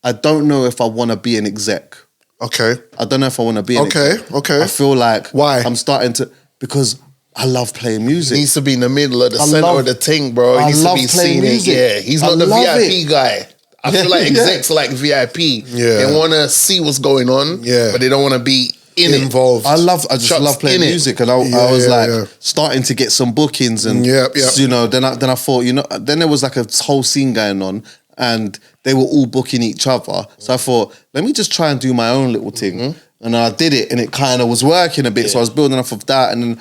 Speaker 4: I don't know if I want to be an exec.
Speaker 3: Okay.
Speaker 4: I don't know if I want to be an exec.
Speaker 3: Okay.
Speaker 4: I feel like
Speaker 3: why?
Speaker 4: I'm starting to, because I love playing music.
Speaker 5: He needs to be in the middle of the center of the thing, bro. He needs to be
Speaker 4: playing music.
Speaker 5: Yeah, he's not the VIP guy. I feel like execs are like VIP.
Speaker 3: Yeah.
Speaker 5: They want to see what's going on, but they don't want to be
Speaker 3: involved.
Speaker 4: I just love playing music, and I was starting to get some bookings, and you know, then I thought, you know, then there was like a whole scene going on, and they were all booking each other. So I thought, let me just try and do my own little thing, and I did it, and it kind of was working a bit. So I was building off of that, and then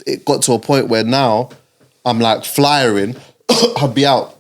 Speaker 4: it got to a point where now I'm like flyering. I'd be out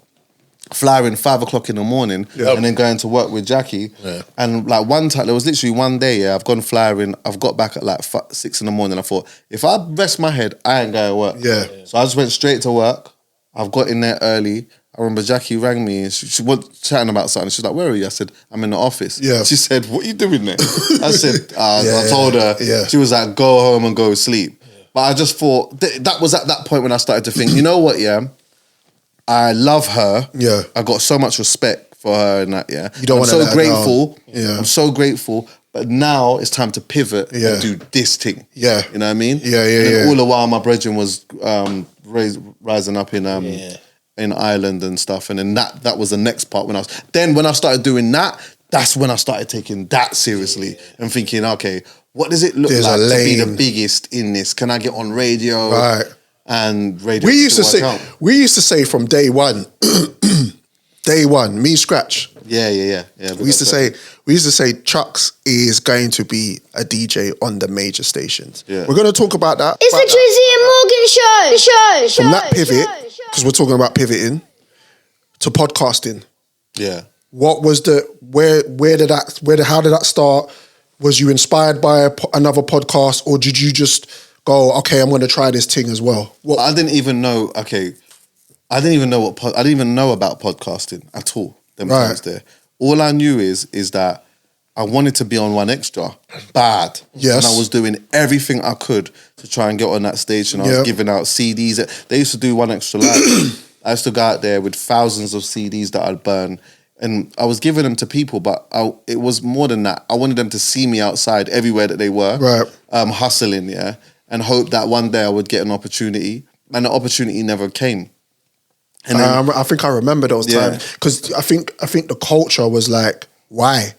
Speaker 4: flying 5 o'clock in the morning and then going to work with Jackie. Yeah. And like one time, there was literally one day, I've gone flying, I've got back at like 6 in the morning. I thought, if I rest my head, I ain't going to work.
Speaker 3: Yeah.
Speaker 4: So I just went straight to work. I've got in there early. I remember Jackie rang me and she was chatting about something. She's like, where are you? I said, I'm in the office.
Speaker 3: Yeah.
Speaker 4: She said, what are you doing there? I said, I told her.
Speaker 3: Yeah.
Speaker 4: She was like, go home and go sleep. But I just thought, that was at that point when I started to think, you know what, I love her.
Speaker 3: Yeah.
Speaker 4: I got so much respect for her and that,
Speaker 3: You don't want to let her
Speaker 4: grateful.
Speaker 3: down. Yeah.
Speaker 4: I'm so grateful. But now it's time to pivot and do this thing.
Speaker 3: Yeah.
Speaker 4: You know what I mean?
Speaker 3: Yeah.
Speaker 4: All the while my brethren was rising up in Ireland and stuff. And then that was the next part when I started doing that, that's when I started taking that seriously and thinking, okay, what does it look like to be the biggest in this? Can I get on radio?
Speaker 3: Right.
Speaker 4: And radio.
Speaker 3: We used to say from day one, me Scratch.
Speaker 4: Yeah.
Speaker 3: We used to say Chucks is going to be a DJ on the major stations. Yeah. We're going to talk about that.
Speaker 2: It's the Drizzy Morgan Show.
Speaker 3: From that pivot, because we're talking about pivoting to podcasting.
Speaker 4: Yeah.
Speaker 3: What was how did that start? Was you inspired by another podcast, or did you just go, okay, I'm going to try this thing as well?
Speaker 4: I didn't even know. Okay, I didn't even know about podcasting at all. Them times there. All I knew is that I wanted to be on One Extra bad.
Speaker 3: Yes.
Speaker 4: And I was doing everything I could to try and get on that stage, and I was giving out CDs. They used to do One Extra Live. I used to go out there with thousands of CDs that I'd burn. And I was giving them to people, but it was more than that. I wanted them to see me outside everywhere that they were, hustling, and hope that one day I would get an opportunity. And the opportunity never came. And then,
Speaker 3: I think I remember those times, because I think the culture was like, why?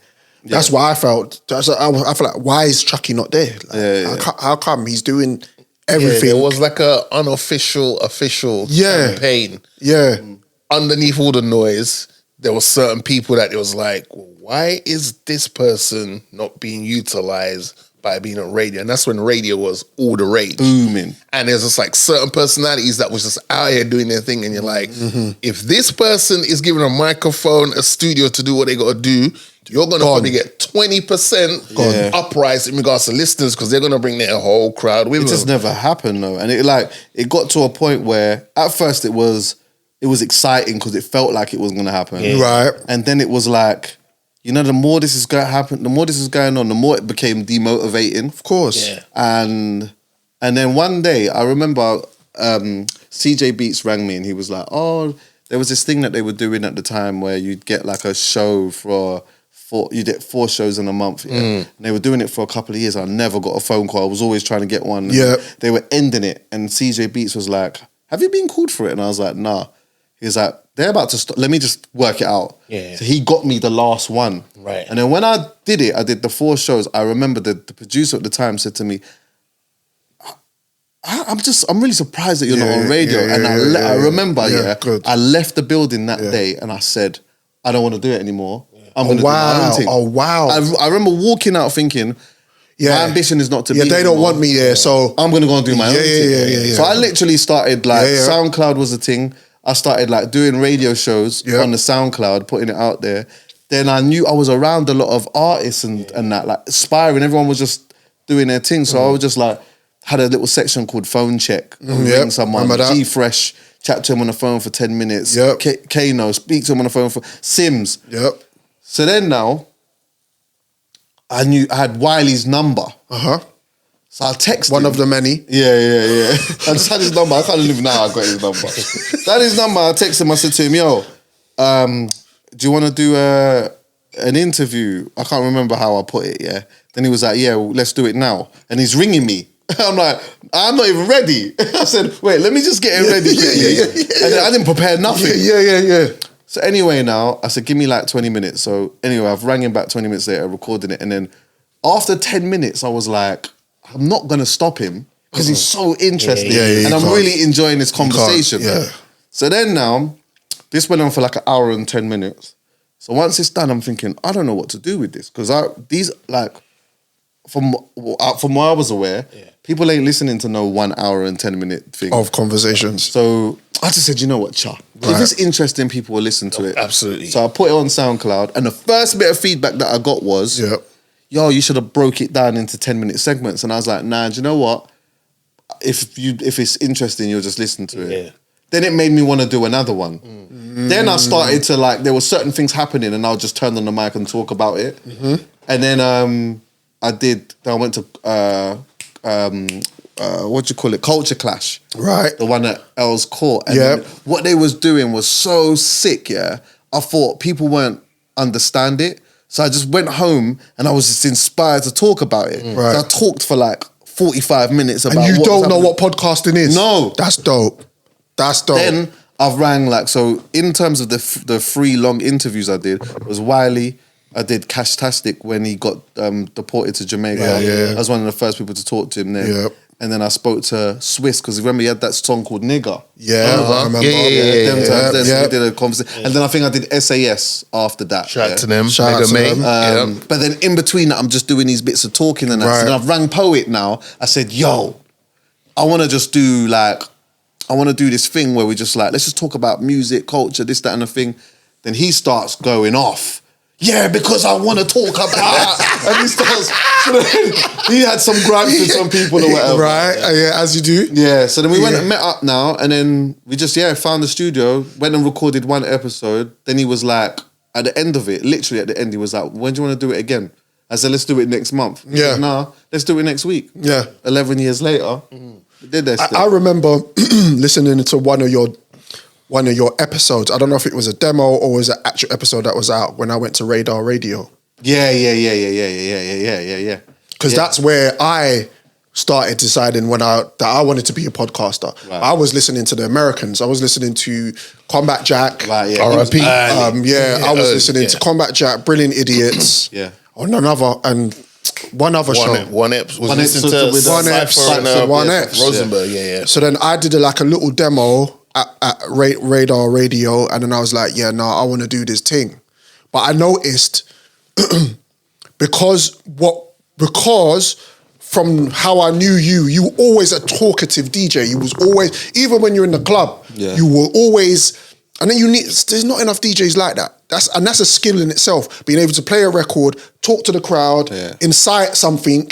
Speaker 3: That's what I felt. I felt like, why is Chuckie not there? Like, how come he's doing everything?
Speaker 5: It was like a unofficial, official campaign.
Speaker 3: Yeah.
Speaker 5: Underneath all the noise, there were certain people that it was like, well, why is this person not being utilized by being on radio, and that's when radio was all the rage,
Speaker 4: booming.
Speaker 5: And there's just like certain personalities that was just out here doing their thing, and you're like, if this person is given a microphone, a studio to do what they got to do, you're gonna probably get 20% uprise in regards to listeners because they're gonna bring their whole crowd with them.
Speaker 4: It just never happened though, and it got to a point where at first it was exciting because it felt like it was gonna happen,
Speaker 3: right?
Speaker 4: And then it was like, you know, the more this is going to happen, the more this is going on, the more it became demotivating.
Speaker 3: Of course.
Speaker 5: Yeah.
Speaker 4: And then one day, I remember CJ Beats rang me and he was like, oh, there was this thing that they were doing at the time where you'd get like a show you get 4 shows in a month. Yeah? And they were doing it for a couple of years. I never got a phone call. I was always trying to get one.
Speaker 3: Yeah.
Speaker 4: They were ending it. And CJ Beats was like, have you been called for it? And I was like, nah. He was like, they're about to stop. Let me just work it out.
Speaker 5: Yeah.
Speaker 4: So he got me the last one.
Speaker 5: Right.
Speaker 4: And then when I did the 4 shows, I remember the producer at the time said to me, I'm really surprised that you're not on radio. I remember, I left the building that day and I said, I don't want to do it anymore. I'm going to do my own thing.
Speaker 3: Oh, wow.
Speaker 4: I remember walking out thinking, my ambition is not to be
Speaker 3: they don't
Speaker 4: anymore.
Speaker 3: want me there, so
Speaker 4: I'm going to go and do my own thing.
Speaker 3: Yeah.
Speaker 4: So I literally started SoundCloud was a thing. I started like doing radio shows on the SoundCloud, putting it out there. Then I knew I was around a lot of artists and that, like aspiring. Everyone was just doing their thing. So I was just like, had a little section called Phone Check. Ring someone, G-Fresh, chat to him on the phone for 10 minutes. Kano, speak to him on the phone for Sims. So then now, I had Wiley's number. So I texted
Speaker 3: one
Speaker 4: him.
Speaker 3: of the many.
Speaker 4: Yeah. I just had his number. I can't believe now I got his number. So I had his number. I texted him. I said to him, yo, do you want to do an interview? I can't remember how I put it, yeah. Then he was like, yeah, well, let's do it now. And he's ringing me. I'm like, I'm not even ready. I said, wait, let me just get it ready. And then I didn't prepare nothing.
Speaker 3: Yeah.
Speaker 4: So anyway now, I said, give me like 20 minutes. So anyway, I've rang him back 20 minutes later, recording it. And then after 10 minutes, I was like, I'm not going to stop him because he's so interesting. And I'm really enjoying this conversation. So then now, this went on for like an hour and 10 minutes. So once it's done, I'm thinking, I don't know what to do with this. Because from where I was aware, people ain't listening to no 1 hour and 10 minute thing.
Speaker 3: Of conversations.
Speaker 4: So I just said, you know what, Cha? If it's interesting, people will listen to it.
Speaker 5: Absolutely.
Speaker 4: So I put it on SoundCloud. And the first bit of feedback that I got was, yo, you should have broke it down into 10-minute segments. And I was like, nah, do you know what? If it's interesting, you'll just listen to it. Then it made me want to do another one. Then I started to there were certain things happening and I'll just turn on the mic and talk about it. And then I went to, what do you call it? Culture Clash.
Speaker 3: Right.
Speaker 4: The one at Earl's Court. And what they was doing was so sick, I thought people weren't understand it. So I just went home and I was just inspired to talk about it.
Speaker 3: Right.
Speaker 4: So I talked for like 45 minutes about
Speaker 3: and you don't know what podcasting is?
Speaker 4: No.
Speaker 3: That's dope. Then
Speaker 4: I've rang so in terms of the 3 long interviews I did, it was Wiley, I did Cashtastic when he got deported to Jamaica. I was one of the first people to talk to him then. And then I spoke to Swiss because remember he had that song called Nigger.
Speaker 3: I remember.
Speaker 4: We did a conversation. And then I think I did SAS after that.
Speaker 5: Shout out to them.
Speaker 3: Shout out to them.
Speaker 4: But then in between that, I'm just doing these bits of talking and that.
Speaker 3: Right.
Speaker 4: So then I've rang Poet now. I said, yo, I want to just do this thing where we just let's just talk about music, culture, this, that, and the thing. Then he starts going off. Yeah, because I want to talk about and he starts, he had some gripes with some people or whatever.
Speaker 3: Right, as you do.
Speaker 4: Yeah, so then we went and met up now and then we just, found the studio, went and recorded 1 episode. Then he was like, at the end of it, literally at the end, he was like, when do you want to do it again? I said, let's do it next month. He said, nah, let's do it next week. 11 years later, we did that still.
Speaker 3: I remember listening to one of your episodes. I don't know if it was a demo or was an actual episode that was out when I went to Radar Radio.
Speaker 4: Yeah.
Speaker 3: Because that's where I started deciding that I wanted to be a podcaster.
Speaker 4: Right.
Speaker 3: I was listening to the Americans. I was listening to Combat Jack.
Speaker 4: Right,
Speaker 3: R.I.P. I was listening to Combat Jack, Brilliant Idiots. On one other show.
Speaker 5: One Eps was listening to
Speaker 3: One Eps.
Speaker 5: Rosenberg,
Speaker 3: So then I did like a little demo at Radar Radio, and then I was like, I want to do this thing. But I noticed because from how I knew you, you were always a talkative DJ. You was always, even when you're in the club, you were always, and then there's not enough DJs like that. That's a skill in itself, being able to play a record, talk to the crowd, incite something,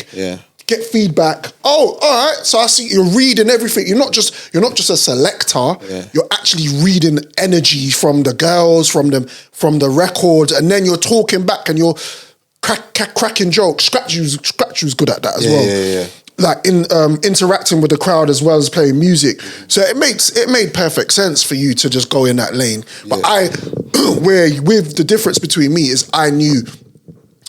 Speaker 3: get feedback. Oh, all right. So I see you're reading everything. You're not just a selector. You're actually reading energy from the girls, from the record, and then you're talking back and you're cracking jokes. Scratchy was good at that as well. Like in interacting with the crowd as well as playing music. So it made perfect sense for you to just go in that lane. But with the difference between me is I knew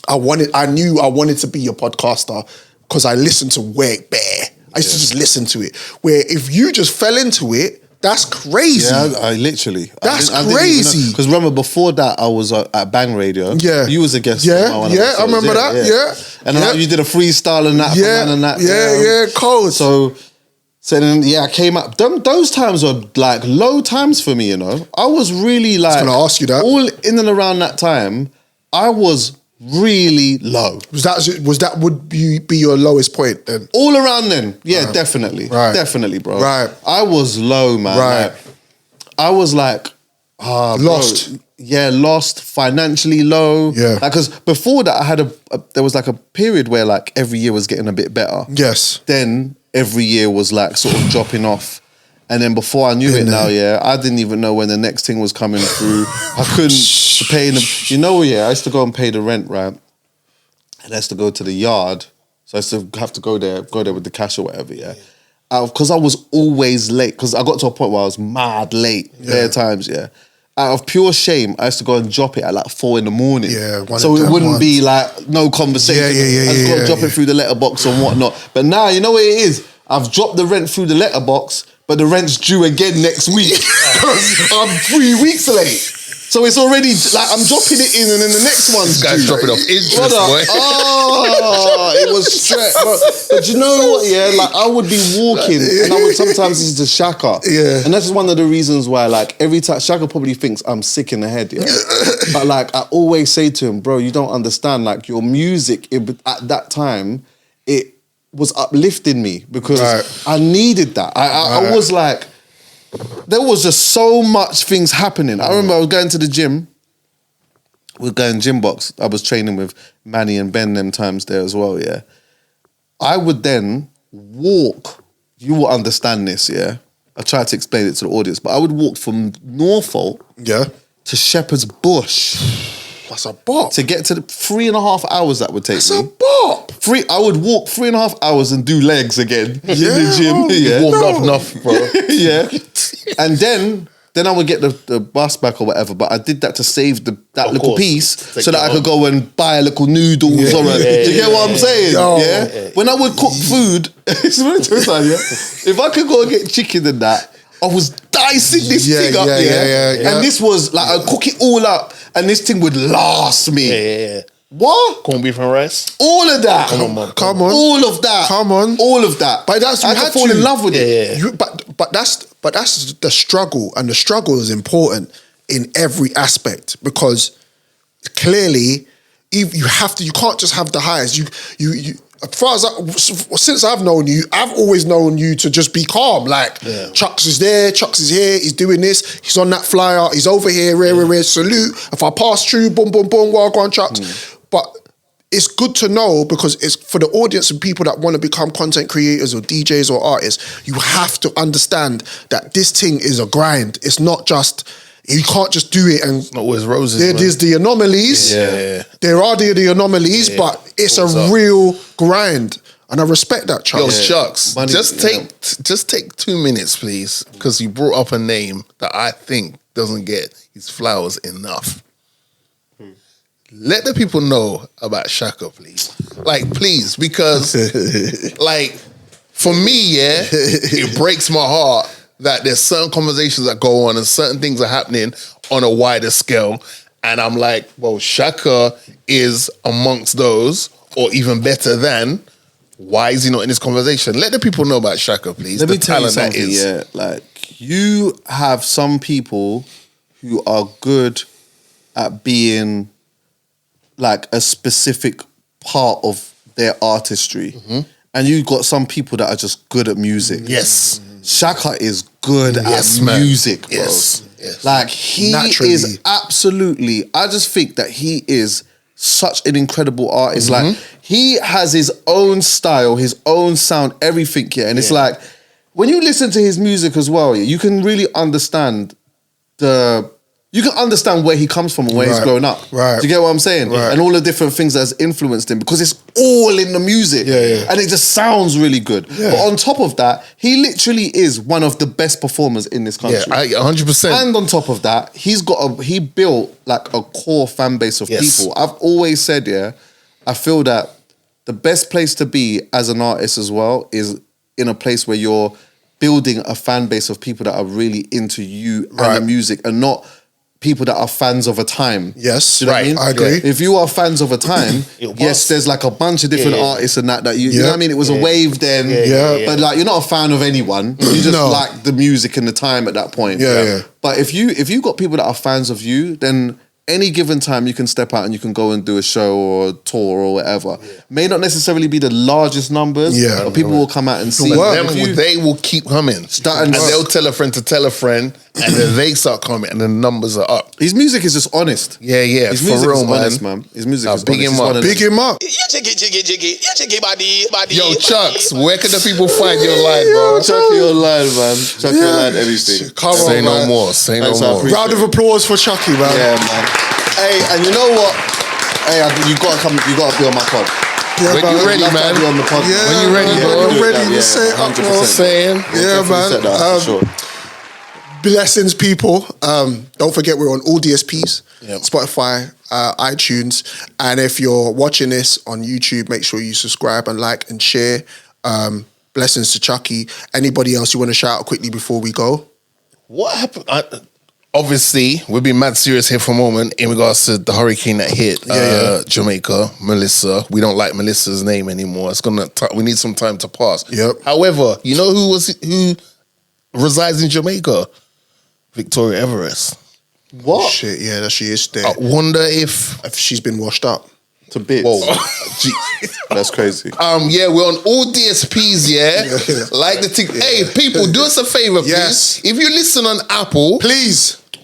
Speaker 3: I wanted to be a podcaster because I listened to Wake Bear. I used to just listen to it. Where if you just fell into it, that's crazy.
Speaker 4: Yeah, I literally.
Speaker 3: That's crazy.
Speaker 4: Because remember, before that, I was at Bang Radio.
Speaker 3: Yeah.
Speaker 4: You was a guest.
Speaker 3: Yeah, I remember that. Yeah.
Speaker 4: And then you did a freestyle and that. And that.
Speaker 3: Yeah, cold.
Speaker 4: So then, I came up. Those times were like low times for me, you know. I was really like.
Speaker 3: I was going to ask you that.
Speaker 4: All in and around that time, I was really low.
Speaker 3: Would be your lowest point then?
Speaker 4: All around then, definitely, definitely, bro.
Speaker 3: Right,
Speaker 4: I was low, man.
Speaker 3: Right,
Speaker 4: like, I was like
Speaker 3: lost.
Speaker 4: Bro. Yeah, lost, financially low.
Speaker 3: Yeah,
Speaker 4: because before that, I had there was like a period where like every year was getting a bit better.
Speaker 3: Yes.
Speaker 4: Then every year was like sort of dropping off. And then before I knew it now, I didn't even know when the next thing was coming through. I couldn't pay them. You know, I used to go and pay the rent, right? And I used to go to the yard. So I used to have to go there with the cash or whatever, because I was always late. Because I got to a point where I was mad late, bare times, Out of pure shame, I used to go and drop it at like 4 a.m. So it wouldn't be like no conversation. I just got to drop it through the letterbox and whatnot. But now, you know what it is? I've dropped the rent through the letterbox, but the rent's due again next week. I'm 3 weeks late. So it's already, like, I'm dropping it in and then the next one's due.
Speaker 5: Guys dropping off interest, boy.
Speaker 4: Oh, it was stress. But you know what, like, I would be walking and I would sometimes listen to Shaka.
Speaker 3: Yeah.
Speaker 4: And that's one of the reasons why, like, every time, Shaka probably thinks I'm sick in the head, But, like, I always say to him, bro, you don't understand, like, your music, at that time, it was uplifting me because I needed that. I was like, there was just so much things happening. I remember I was going to the gym. We were going gym box. I was training with Manny and Ben them times there as well, I would then walk. You will understand this, I tried to explain it to the audience, but I would walk from Norfolk to Shepherd's Bush.
Speaker 3: That's a bop.
Speaker 4: To get to the 3.5 hours that would take me.
Speaker 3: That's a bop.
Speaker 4: I would walk 3.5 hours and do legs again in the gym.
Speaker 5: Warmed up enough, bro.
Speaker 4: And then I would get the bus back or whatever, but I did that to save that little piece so that I could go and buy a little noodles or do you get what I'm saying? When I would cook food, it's really interesting, if I could go and get chicken and that, I was dicing this thing up, and this was like, I'd cook it all up and this thing would last me. What?
Speaker 5: Corned beef and rice?
Speaker 4: All of that.
Speaker 3: Come on.
Speaker 4: All of that.
Speaker 3: Come on.
Speaker 4: All of that.
Speaker 3: But that's,
Speaker 4: I had to fall in love with it.
Speaker 3: But that's the struggle, and the struggle is important in every aspect because clearly you can't just have the highs. You as far as since I've known you, I've always known you to just be calm. Like Chucks is there, Chucks is here, he's doing this, he's on that flyer, he's over here, salute. If I pass through, boom, boom, boom, walk on Chucks. But it's good to know because it's for the audience and people that want to become content creators or DJs or artists, you have to understand that this thing is a grind. It's not just, you can't just do it and...
Speaker 5: It's not always roses,
Speaker 3: There's the anomalies. There are the anomalies, but it's a real grind. And I respect that, Chucks.
Speaker 5: Yo, Chucks, just take 2 minutes, please, because you brought up a name that I think doesn't get his flowers enough. Let the people know about Shaka, please. Like, please, because, like, for me, it breaks my heart that there's certain conversations that go on and certain things are happening on a wider scale. And I'm like, well, Shaka is amongst those, or even better than. Why is he not in this conversation? Let the people know about Shaka, please.
Speaker 4: Let me tell you something, like, you have some people who are good at being like a specific part of their artistry. and you got some people that are just good at music.
Speaker 5: Yes.
Speaker 4: Shaka is good
Speaker 5: Yes,
Speaker 4: at
Speaker 5: man.
Speaker 4: music, bro.
Speaker 5: Yes.
Speaker 4: Like he
Speaker 3: Naturally.
Speaker 4: is absolutely. I just think that he is such an incredible artist. Like he has his own style, his own sound, everything. Yeah, and it's like when you listen to his music as well, you can really understand you can understand where he comes from and where he's
Speaker 3: Right.
Speaker 4: grown up.
Speaker 3: Right.
Speaker 4: Do you get what I'm saying?
Speaker 3: Right.
Speaker 4: And all the different things that has influenced him because it's all in the music.
Speaker 3: Yeah.
Speaker 4: And it just sounds really good.
Speaker 3: Yeah.
Speaker 4: But on top of that, he literally is one of the best performers in this country.
Speaker 5: Yeah, 100%.
Speaker 4: And on top of that, he built like a core fan base of
Speaker 5: Yes.
Speaker 4: people. I've always said, I feel that the best place to be as an artist as well is in a place where you're building a fan base of people that are really into you and
Speaker 3: Right.
Speaker 4: the music and not people that are fans of a time.
Speaker 3: Yes,
Speaker 4: Do you know what I
Speaker 3: right.
Speaker 4: mean?
Speaker 3: I agree.
Speaker 4: If you are fans of a time,
Speaker 5: It
Speaker 4: yes,
Speaker 5: was.
Speaker 4: there's like a bunch of different artists and that you know what I mean? It was a wave then,
Speaker 3: yeah.
Speaker 4: but like you're not a fan of anyone. You just
Speaker 3: No.
Speaker 4: like the music and the time at that point.
Speaker 3: Yeah.
Speaker 4: But if you got people that are fans of you, then any given time you can step out and you can go and do a show or a tour or whatever. May not necessarily be the largest numbers,
Speaker 3: Yeah.
Speaker 4: but people will come out and see.
Speaker 5: But
Speaker 4: If you-
Speaker 5: they will keep coming.
Speaker 4: Starting-
Speaker 5: and they'll tell a friend to tell a friend, and then they start coming, and the numbers are up.
Speaker 4: his music is just honest.
Speaker 5: Yeah,
Speaker 4: His
Speaker 5: for
Speaker 4: music
Speaker 5: real,
Speaker 4: is honest, man. His music
Speaker 5: Nah,
Speaker 4: is
Speaker 5: big
Speaker 4: honest.
Speaker 5: him
Speaker 4: He's
Speaker 5: up.
Speaker 4: one of
Speaker 3: Big
Speaker 4: them.
Speaker 3: him up.
Speaker 5: Yo, Chucks, where can the people find your line, bro?
Speaker 4: Chuckie online, man. Chuckie online, everything.
Speaker 3: Come
Speaker 5: Say
Speaker 3: on,
Speaker 5: no
Speaker 3: man.
Speaker 5: more. Say no
Speaker 4: Thanks, I
Speaker 5: more.
Speaker 4: appreciate
Speaker 3: Round of applause for Chuckie, man.
Speaker 4: Yeah, man. Hey, and you know what? Hey, you gotta come. You gotta be on my pod.
Speaker 3: Yeah,
Speaker 5: When
Speaker 3: man.
Speaker 5: you ready,
Speaker 4: Love to
Speaker 5: man.
Speaker 4: have you on the pod.
Speaker 3: Yeah,
Speaker 5: When you ready,
Speaker 3: man.
Speaker 5: bro.
Speaker 3: When you ready,
Speaker 4: Yeah,
Speaker 3: you say it up, bro.
Speaker 4: 100%.
Speaker 5: Saying,
Speaker 3: Yeah,
Speaker 4: Definitely
Speaker 3: man.
Speaker 4: said that, for sure.
Speaker 3: Blessings, people. Don't forget we're on all DSPs,
Speaker 5: Yep.
Speaker 3: Spotify, iTunes, and if you're watching this on YouTube, make sure you subscribe and like and share. Blessings to Chuckie. Anybody else you want to shout out quickly before we go?
Speaker 5: what happened? Obviously, we've been mad serious here for a moment in regards to the hurricane that hit Jamaica, Melissa. We don't like Melissa's name anymore. It's we need some time to pass.
Speaker 3: Yep.
Speaker 5: However, you know who resides in Jamaica? Victoria Everest.
Speaker 4: What?
Speaker 3: Shit, yeah, that she is there.
Speaker 5: I wonder if
Speaker 3: She's been washed up.
Speaker 4: To bits.
Speaker 5: whoa.
Speaker 4: That's crazy.
Speaker 5: Yeah, we're on all DSPs, yeah. Like the thing. Hey, people, do us a favor, please.
Speaker 3: Yes.
Speaker 5: If you listen on Apple,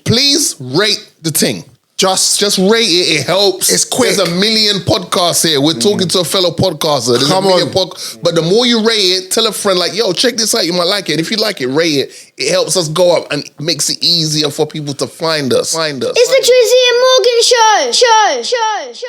Speaker 3: Please,
Speaker 5: rate the thing.
Speaker 3: just
Speaker 5: Just rate it. It helps.
Speaker 3: It's quick.
Speaker 5: There's a million podcasts here. We're talking to a fellow podcaster. There's
Speaker 3: Come
Speaker 5: a million
Speaker 3: on.
Speaker 5: But the more you rate it, tell a friend like, yo, check this out. You might like it. If you like it, rate it. It helps us go up and makes it easier for people to find us.
Speaker 2: It's the Drizzy Morgan Show.